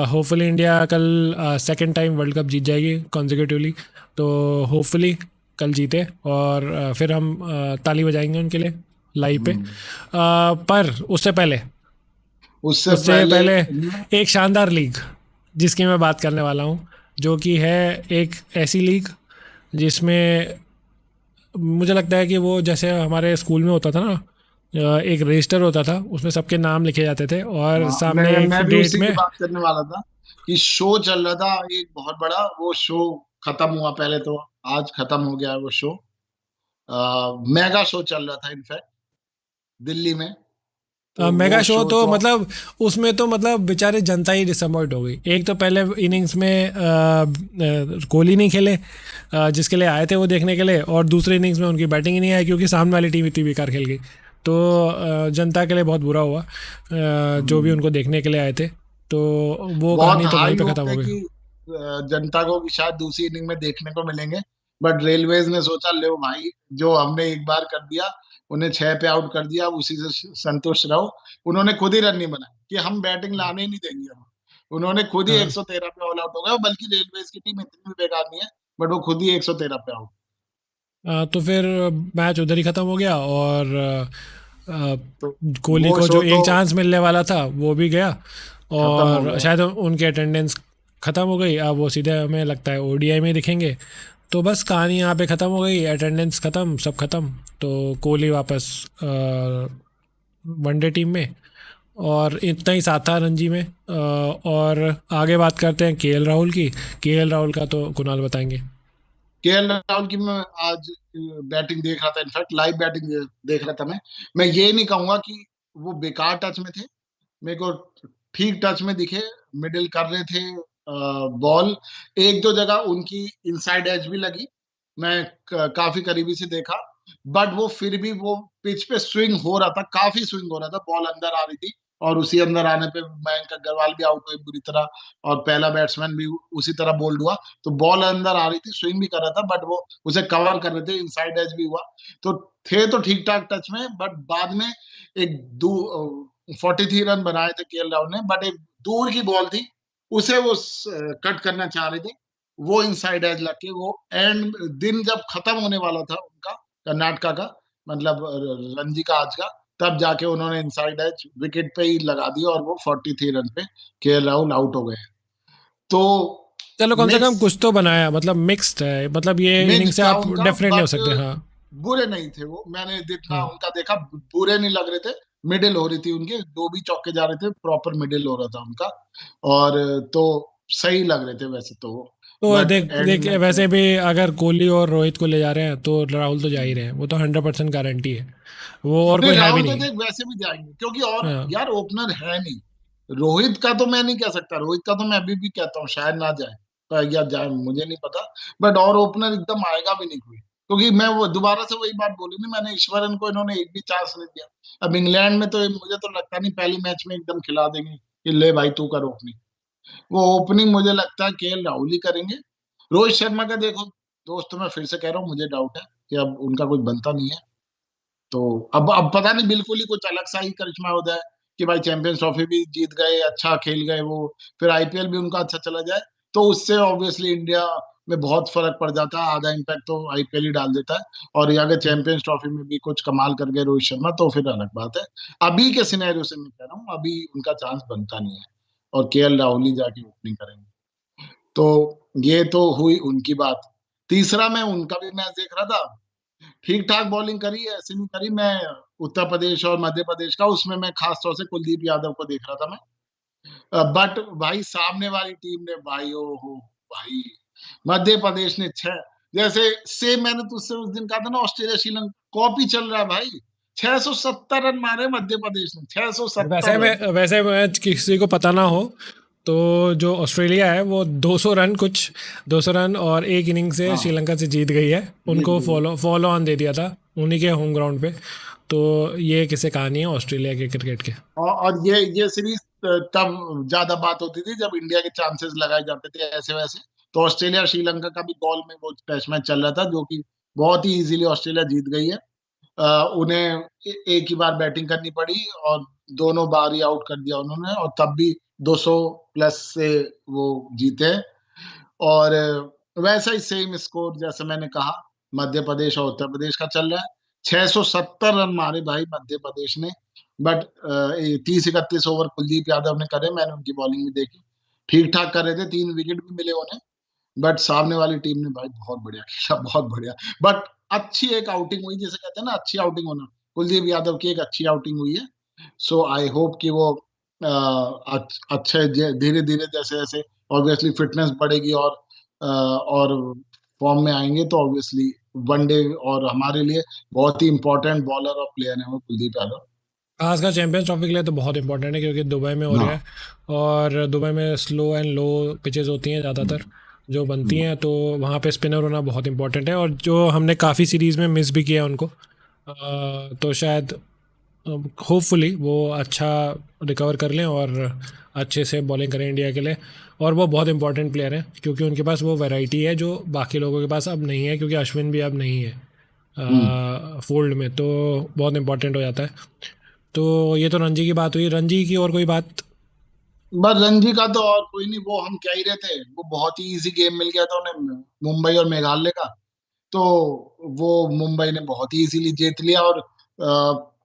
होपफुली इंडिया कल सेकंड टाइम वर्ल्ड कप जीत जाएगी कॉन्जिक्यूटिवली। तो होपफुली कल जीते, और फिर हम ताली बजाएंगे उनके लिए लाइव पे। हम्म। पर उससे उससे पहले पहले एक शानदार लीग जिसकी मैं बात करने वाला हूँ, जो कि है एक ऐसी लीग जिसमें मुझे लगता है कि वो जैसे हमारे स्कूल में होता था ना, एक रजिस्टर होता था, उसमें सबके नाम लिखे जाते थे और हाँ, सामने मैं एक मैं भी डेट उसी की में। बात करने वाला था कि शो चल रहा था एक बहुत बड़ा, वो शो खत्म हुआ पहले तो, आज खत्म हो गया है वो शो। मेगा शो चल रहा था इनफैक्ट दिल्ली में। तो मेगा वो शो शो तो तो मतलब उसमें तो मतलब बेचारे जनता ही डिसअपॉइंट हो गई। एक तो पहले इनिंग्स में कोहली नहीं खेले, जिसके लिए आए थे वो देखने के लिए, और दूसरे इनिंग्स में उनकी बैटिंग ही नहीं आई क्योंकि सामने वाली टीम इतनी बेकार खेल गई। तो जनता के लिए बहुत बुरा हुआ, जो भी हम्म, उनको देखने के लिए आए थे। तो वो बहुत कहानी तो वहीं हाई पे होप ख़त्म थे हो गई। कि जनता को कि शायद दूसरी इनिंग में देखने को मिलेंगे। बट रेलवेज ने सोचा लो भाई, जो हमने एक बार कर दिया, उन्हें 6 पे आउट कर दिया, अब उसी से संतुष्ट रहो। उन्होंने खुद ही रन नहीं बनाए कि हम बैटिंग लाने ही नहीं देंगे हम। उन्होंने खुद ही हाँ। 113 पे ऑल आउट हो गए, बल्कि रेलवेज की टीम इतनी भी बेकार नहीं है, बट वो खुद ही 113 पे आउट। तो फिर मैच उधर ही ख़त्म हो गया, और अ, तो कोहली वो को जो शो तो एक चांस मिलने वाला था वो भी गया, खत्म हो और गया। शायद उनकी अटेंडेंस ख़त्म हो गई। अब वो सीधे हमें लगता है ओडीआई में दिखेंगे। तो बस कहानी यहाँ पे ख़त्म हो गई, अटेंडेंस ख़त्म, सब ख़त्म। तो कोहली वापस वनडे टीम में, और इतना ही साथ था रणजी में। और आगे बात करते हैं केएल राहुल की। केएल राहुल का तो कुणाल बताएंगे। केएल राहुल की मैं आज बैटिंग देख रहा था, इनफैक्ट लाइव बैटिंग देख रहा था मैं ये नहीं कहूंगा कि वो बेकार टच में थे। मेरे को ठीक टच में दिखे, मिडिल कर रहे थे बॉल। एक दो जगह उनकी इनसाइड एज भी लगी, मैं काफी करीबी से देखा। बट वो फिर भी वो पिच पे स्विंग हो रहा था, काफी स्विंग हो रहा था, बॉल अंदर आ रही थी। और उसी अंदर आने पे मयंक अग्रवाल भी आउट हुए बुरी तरह, और पहला बैट्समैन भी उसी तरह बोल्ड हुआ। तो बॉल अंदर आ रही थी, स्विंग भी कर रहा था, बट वो उसे कवर कर रहे थे, इनसाइड एज भी हुआ। तो थे तो ठीक ठाक टच में, बट बाद में एक 43 रन बनाए थे केएल राहुल ने, बट एक दूर की बॉल थी, उसे वो कट करना चाह रहे थे। वो इनसाइड एज लग के वो एंड दिन जब खत्म होने वाला था उनका, कर्नाटका का, मतलब रणजी का आज का, तब जाके उन्होंने इनसाइड एज विकेट पे ही लगा दिया, और वो 43 रन पे केएल राहुल आउट हो गए। तो चलो कम से कम मिक्स कुछ तो बनाया, मतलब मिक्स्ड है, मतलब ये इनिंग मिक्स से था आप उनका, डेफिनेट नहीं हो बट सकते। हाँ। बुरे नहीं थे वो, मैंने जितना हम्म। उनका देखा बुरे नहीं लग रहे थे। मिडिल हो रही थी उनके, दो भी चौके जा रहे थे, प्रॉपर मिडिल हो रहा था उनका। और तो सही लग रहे थे वैसे तो वो, तो बट देख एंड देख में वैसे भी अगर कोहली और रोहित को ले जा रहे हैं तो राहुल तो जा ही रहे हैं, वो तो 100% गारंटी है, वो और नहीं, कोई है भी राहुल तो नहीं। देख वैसे भी जाएंगे, क्योंकि और हाँ। यार ओपनर है नहीं। रोहित का तो मैं नहीं कह सकता, रोहित का तो मैं अभी भी कहता हूँ शायद ना जाए, या जाए मुझे नहीं पता। बट और ओपनर एकदम आएगा भी नहीं कोई, क्योंकि मैं वो दोबारा से वही बात बोली नहीं, मैंने ईश्वरन को इन्होंने एक भी चांस नहीं दिया। अब इंग्लैंड में तो मुझे तो लगता नहीं पहली मैच में एकदम खिला देंगे कि ले भाई तू कर ओपनिंग। वो ओपनिंग मुझे लगता है केएल राहुल ही करेंगे। रोहित शर्मा का देखो दोस्तों, मैं फिर से कह रहा हूँ, मुझे डाउट है कि अब उनका कुछ बनता नहीं है। तो अब पता नहीं, बिल्कुल ही कुछ अलग सा ही करिश्मा हो जाए कि भाई चैंपियंस ट्रॉफी भी जीत गए, अच्छा खेल गए वो, फिर आईपीएल भी उनका अच्छा चला जाए, तो उससे ऑब्वियसली इंडिया में बहुत फर्क पड़ जाता है, आधा इम्पैक्ट तो आईपीएल ही डाल देता है। और ये अगर चैंपियंस ट्रॉफी में भी कुछ कमाल कर गए रोहित शर्मा, तो फिर अलग बात है। अभी के सिनेरियो से मैं कह रहा हूँ, अभी उनका चांस बनता नहीं है, और केएल राहुल ही जाके ओपनिंग करेंगे। तो ये तो हुई उनकी बात। तीसरा मैं उनका भी मैच देख रहा था, ठीक ठाक बॉलिंग करी है, ऐसे नहीं करी। मैं उत्तर प्रदेश और मध्य प्रदेश का, उसमें मैं खास तौर से कुलदीप यादव को देख रहा था मैं। बट भाई सामने वाली टीम ने, भाई ओ हो भाई, मध्य प्रदेश ने छह, जैसे सेम मैंने तुझसे उस दिन कहा था ना, ऑस्ट्रेलिया श्रीलंका कॉपी चल रहा है भाई। 670 रन मारे मध्य प्रदेश ने, छह सौ वैसे सत्तर में रन वैसे में किसी को पता ना हो तो जो ऑस्ट्रेलिया है वो 200 रन कुछ, 200 रन और एक इनिंग से हाँ, श्रीलंका से जीत गई है। जीत उनको गई। फॉलो फॉलो ऑन दे दिया था उन्हीं के होम ग्राउंड पे। तो ये किसे कहानी है ऑस्ट्रेलिया के क्रिकेट के। और ये सीरीज तब ज्यादा बात होती थी जब इंडिया के चांसेस लगाए जाते थे ऐसे वैसे। तो ऑस्ट्रेलिया और श्रीलंका का भी गॉल में वो टेस्ट मैच चल रहा था, जो कि बहुत ही इजीली ऑस्ट्रेलिया जीत गई है। उन्हें एक ही बार बैटिंग करनी पड़ी, और दोनों बार ही आउट कर दिया उन्होंने, और तब भी 200 प्लस से वो जीते। और वैसा ही सेम स्कोर जैसे मैंने कहा, मध्य प्रदेश और उत्तर प्रदेश का चल रहा है। 670 रन मारे भाई मध्य प्रदेश ने। बट 30-31 ओवर कुलदीप यादव ने करे, मैंने उनकी बॉलिंग भी देखी, ठीक ठाक कर रहे थे, 3 विकेट भी मिले उन्हें। बट सामने वाली टीम ने भाई बहुत बढ़िया खेला, बहुत बढ़िया। बट अच्छी एक आउटिंग हुई, जैसे कहते हैं ना अच्छी आउटिंग होना, कुलदीप यादव की एक अच्छी आउटिंग हुई है। सो आई होप कि वो अच्छे धीरे धीरे जैसे जैसे ऑब्वियसली फिटनेस बढ़ेगी, और फॉर्म में आएंगे, तो ऑब्वियसली वनडे और हमारे लिए बहुत ही इंपॉर्टेंट बॉलर और प्लेयर है वो कुलदीप यादव। खासकर चैंपियंस ट्रॉफी के लिए तो बहुत इंपॉर्टेंट है क्योंकि दुबई में हो रहा हाँ। है। और दुबई में स्लो एंड लो पिचेस होती हैं ज़्यादातर जो बनती हम्म। हैं, तो वहाँ पे स्पिनर होना बहुत इंपॉर्टेंट है। और जो हमने काफ़ी सीरीज़ में मिस भी किया उनको, तो शायद होपफुली वो अच्छा रिकवर कर लें और अच्छे से बॉलिंग करें इंडिया के लिए। और वो बहुत इंपॉर्टेंट प्लेयर हैं क्योंकि उनके पास वो वैरायटी है जो बाकी लोगों के पास अब नहीं है, क्योंकि अश्विन भी अब नहीं है हम्म। फोल्ड में, तो बहुत इंपॉर्टेंट हो जाता है। तो ये तो रणजी की बात हुई, रणजी की और कोई बात। बस रणजी का तो और कोई नहीं, वो हम कह ही रहे थे, वो बहुत ही इजी गेम मिल गया था उन्हें, मुंबई और मेघालय का। तो वो मुंबई ने बहुत ही इजीली जीत लिया, और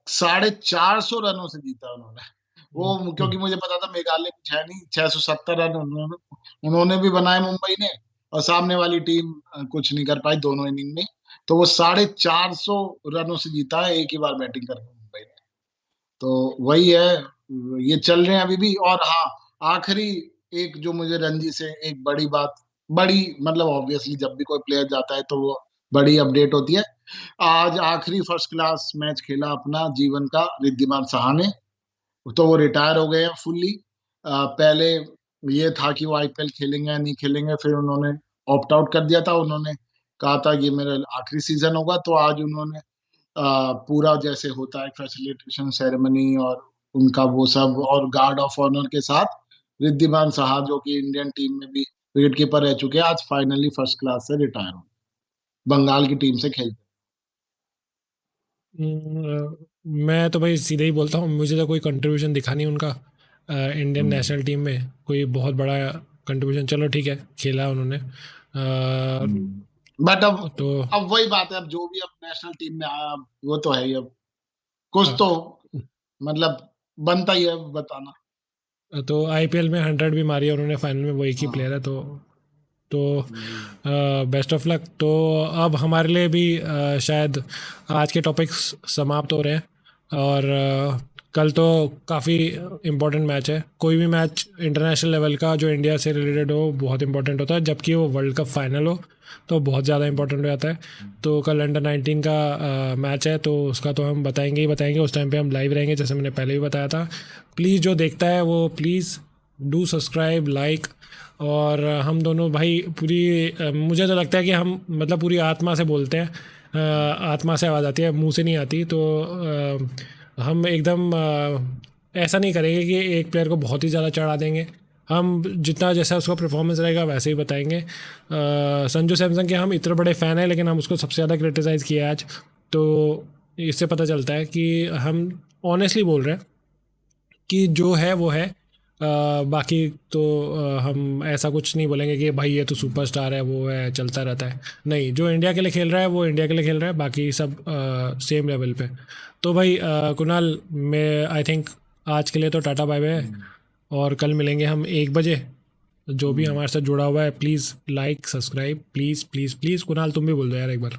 450 रनों से जीता उन्होंने वो, क्योंकि मुझे पता था मेघालय कुछ है नहीं, 670 रन उन्होंने उन्होंने भी बनाए मुंबई ने, और सामने वाली टीम कुछ नहीं कर पाई दोनों इनिंग में। तो वो 450 रनों से जीता है एक ही बार बैटिंग करके मुंबई ने। तो वही है, ये चल रहे हैं अभी भी। और हाँ, आखिरी एक जो मुझे रणजी से एक बड़ी बात, बड़ी मतलब ऑब्वियसली जब भी कोई प्लेयर जाता है तो वो बड़ी अपडेट होती है। आज आखिरी फर्स्ट क्लास मैच खेला अपना जीवन का रिद्धिमान साहा ने, तो वो रिटायर हो गए हैं फुल्ली। पहले ये था कि वो आईपीएल खेलेंगे या नहीं खेलेंगे, फिर उन्होंने ऑप्ट आउट कर दिया था, उन्होंने कहा था ये मेरा आखिरी सीजन होगा। तो आज उन्होंने पूरा जैसे होता है फैसिलिटेशन सेरेमनी और उनका वो सब, और गार्ड ऑफ ऑनर के साथ रिद्धिमान साहा जो कि इंडियन टीम में भी विकेट कीपर रह चुके हैं, आज फाइनली फर्स्ट क्लास से रिटायर हो, बंगाल की टीम से खेलते। मैं तो भाई सीधे ही बोलता हूँ, मुझे तो कोई कंट्रीब्यूशन दिखा नहीं उनका इंडियन नेशनल टीम में, कोई बहुत बड़ा कंट्रीब्यूशन। चलो ठीक है, खेला उन्होंने बट तो अब वही बात है, अब जो भी अब नेशनल टीम में आया, अब वो तो है ही, अब कुछ तो मतलब बनता ही है बताना। तो आईपीएल में 100 भी मारी है उन्होंने फाइनल में, वो एक ही प्लेयर है। तो बेस्ट ऑफ लक। तो अब हमारे लिए भी शायद आज के टॉपिक्स समाप्त हो रहे हैं, और कल तो काफ़ी इम्पोर्टेंट मैच है। कोई भी मैच इंटरनेशनल लेवल का जो इंडिया से रिलेटेड हो बहुत इंपॉर्टेंट होता है, जबकि वो वर्ल्ड कप फाइनल हो तो बहुत ज़्यादा इंपॉर्टेंट हो जाता है। तो कल अंडर 19 का मैच है, तो उसका तो हम बताएंगे ही बताएंगे, उस टाइम पे हम लाइव रहेंगे जैसे मैंने पहले भी बताया था। प्लीज़ जो देखता है वो प्लीज़ डू सब्सक्राइब, लाइक। और हम दोनों भाई पूरी मुझे तो लगता है कि हम मतलब पूरी आत्मा से बोलते हैं, आत्मा से आवाज़ आती है, मुंह से नहीं आती। तो हम एकदम ऐसा नहीं करेंगे कि एक प्लेयर को बहुत ही ज़्यादा चढ़ा देंगे। हम जितना जैसा उसका परफॉर्मेंस रहेगा वैसे ही बताएंगे। संजू सैमसन के हम इतने बड़े फ़ैन हैं, लेकिन हम उसको सबसे ज़्यादा क्रिटिसाइज़ किया आज। तो इससे पता चलता है कि हम ऑनेस्टली बोल रहे हैं कि जो है वो है। बाकी तो हम ऐसा कुछ नहीं बोलेंगे कि भाई ये तो सुपरस्टार है, वो है, चलता रहता है। नहीं, जो इंडिया के लिए खेल रहा है वो इंडिया के लिए खेल रहा है, बाकी सब सेम लेवल पे। तो भाई कुणाल, मैं आई थिंक आज के लिए तो टाटा बाय बाय, और कल मिलेंगे हम 1 बजे। जो भी हमारे साथ जुड़ा हुआ है please like subscribe, please please please. Kunal तुम भी बोल दो यार एक बार।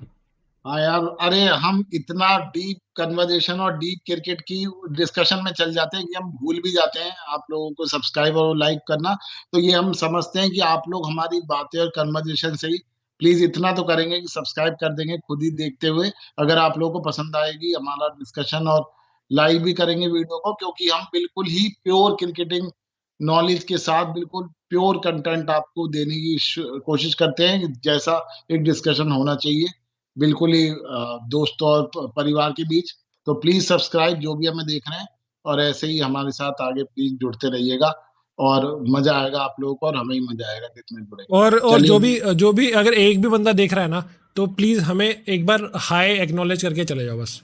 हाँ यार, अरे हम इतना डीप कन्वर्जेशन और डीप क्रिकेट की डिस्कशन में चल जाते हैं कि हम भूल भी जाते हैं आप लोगों को सब्सक्राइब और लाइक करना। तो ये हम समझते हैं कि आप लोग हमारी बातें और कन्वर्जेशन से ही प्लीज इतना तो करेंगे कि सब्सक्राइब कर देंगे खुद ही देखते हुए, अगर आप लोगों को पसंद आएगी हमारा डिस्कशन, और लाइक भी करेंगे वीडियो को, क्योंकि हम बिल्कुल ही प्योर क्रिकेटिंग नॉलेज के साथ बिल्कुल प्योर कंटेंट आपको देने की कोशिश करते हैं, जैसा एक डिस्कशन होना चाहिए, बिल्कुल ही दोस्तों और परिवार के बीच। तो प्लीज सब्सक्राइब जो भी हमें देख रहे हैं, और ऐसे ही हमारे साथ आगे प्लीज जुड़ते रहिएगा, और मजा आएगा आप लोगों को और हमें ही मजा आएगा जितने जुड़े। और चलिए। जो भी अगर एक भी बंदा देख रहा है ना, तो प्लीज़ हमें एक बार हाय एक्नॉलेज करके चले जाओ बस।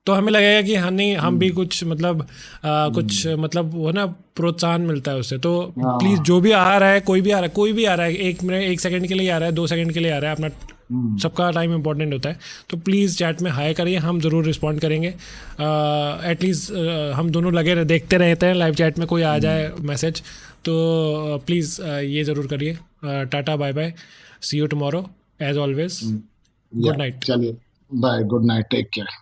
तो हमें लगेगा कि हाँ, नहीं हम भी कुछ मतलब कुछ मतलब वो ना प्रोत्साहन मिलता है उससे। तो प्लीज़ हाँ। जो भी आ रहा है, कोई भी आ रहा है, कोई भी आ रहा है, 1 मिनट 1 सेकंड के लिए आ रहा है, 2 सेकंड के लिए आ रहा है, अपना सबका टाइम इंपॉर्टेंट होता है। तो प्लीज़ चैट में हाय करिए, हम ज़रूर रिस्पॉन्ड करेंगे। एटलीस्ट हम दोनों लगे देखते रहते हैं लाइव चैट में, कोई आ जाए मैसेज तो प्लीज़ ये ज़रूर करिए। Tata bye bye, see you tomorrow as always, good night. चलिए, bye, good night, take care.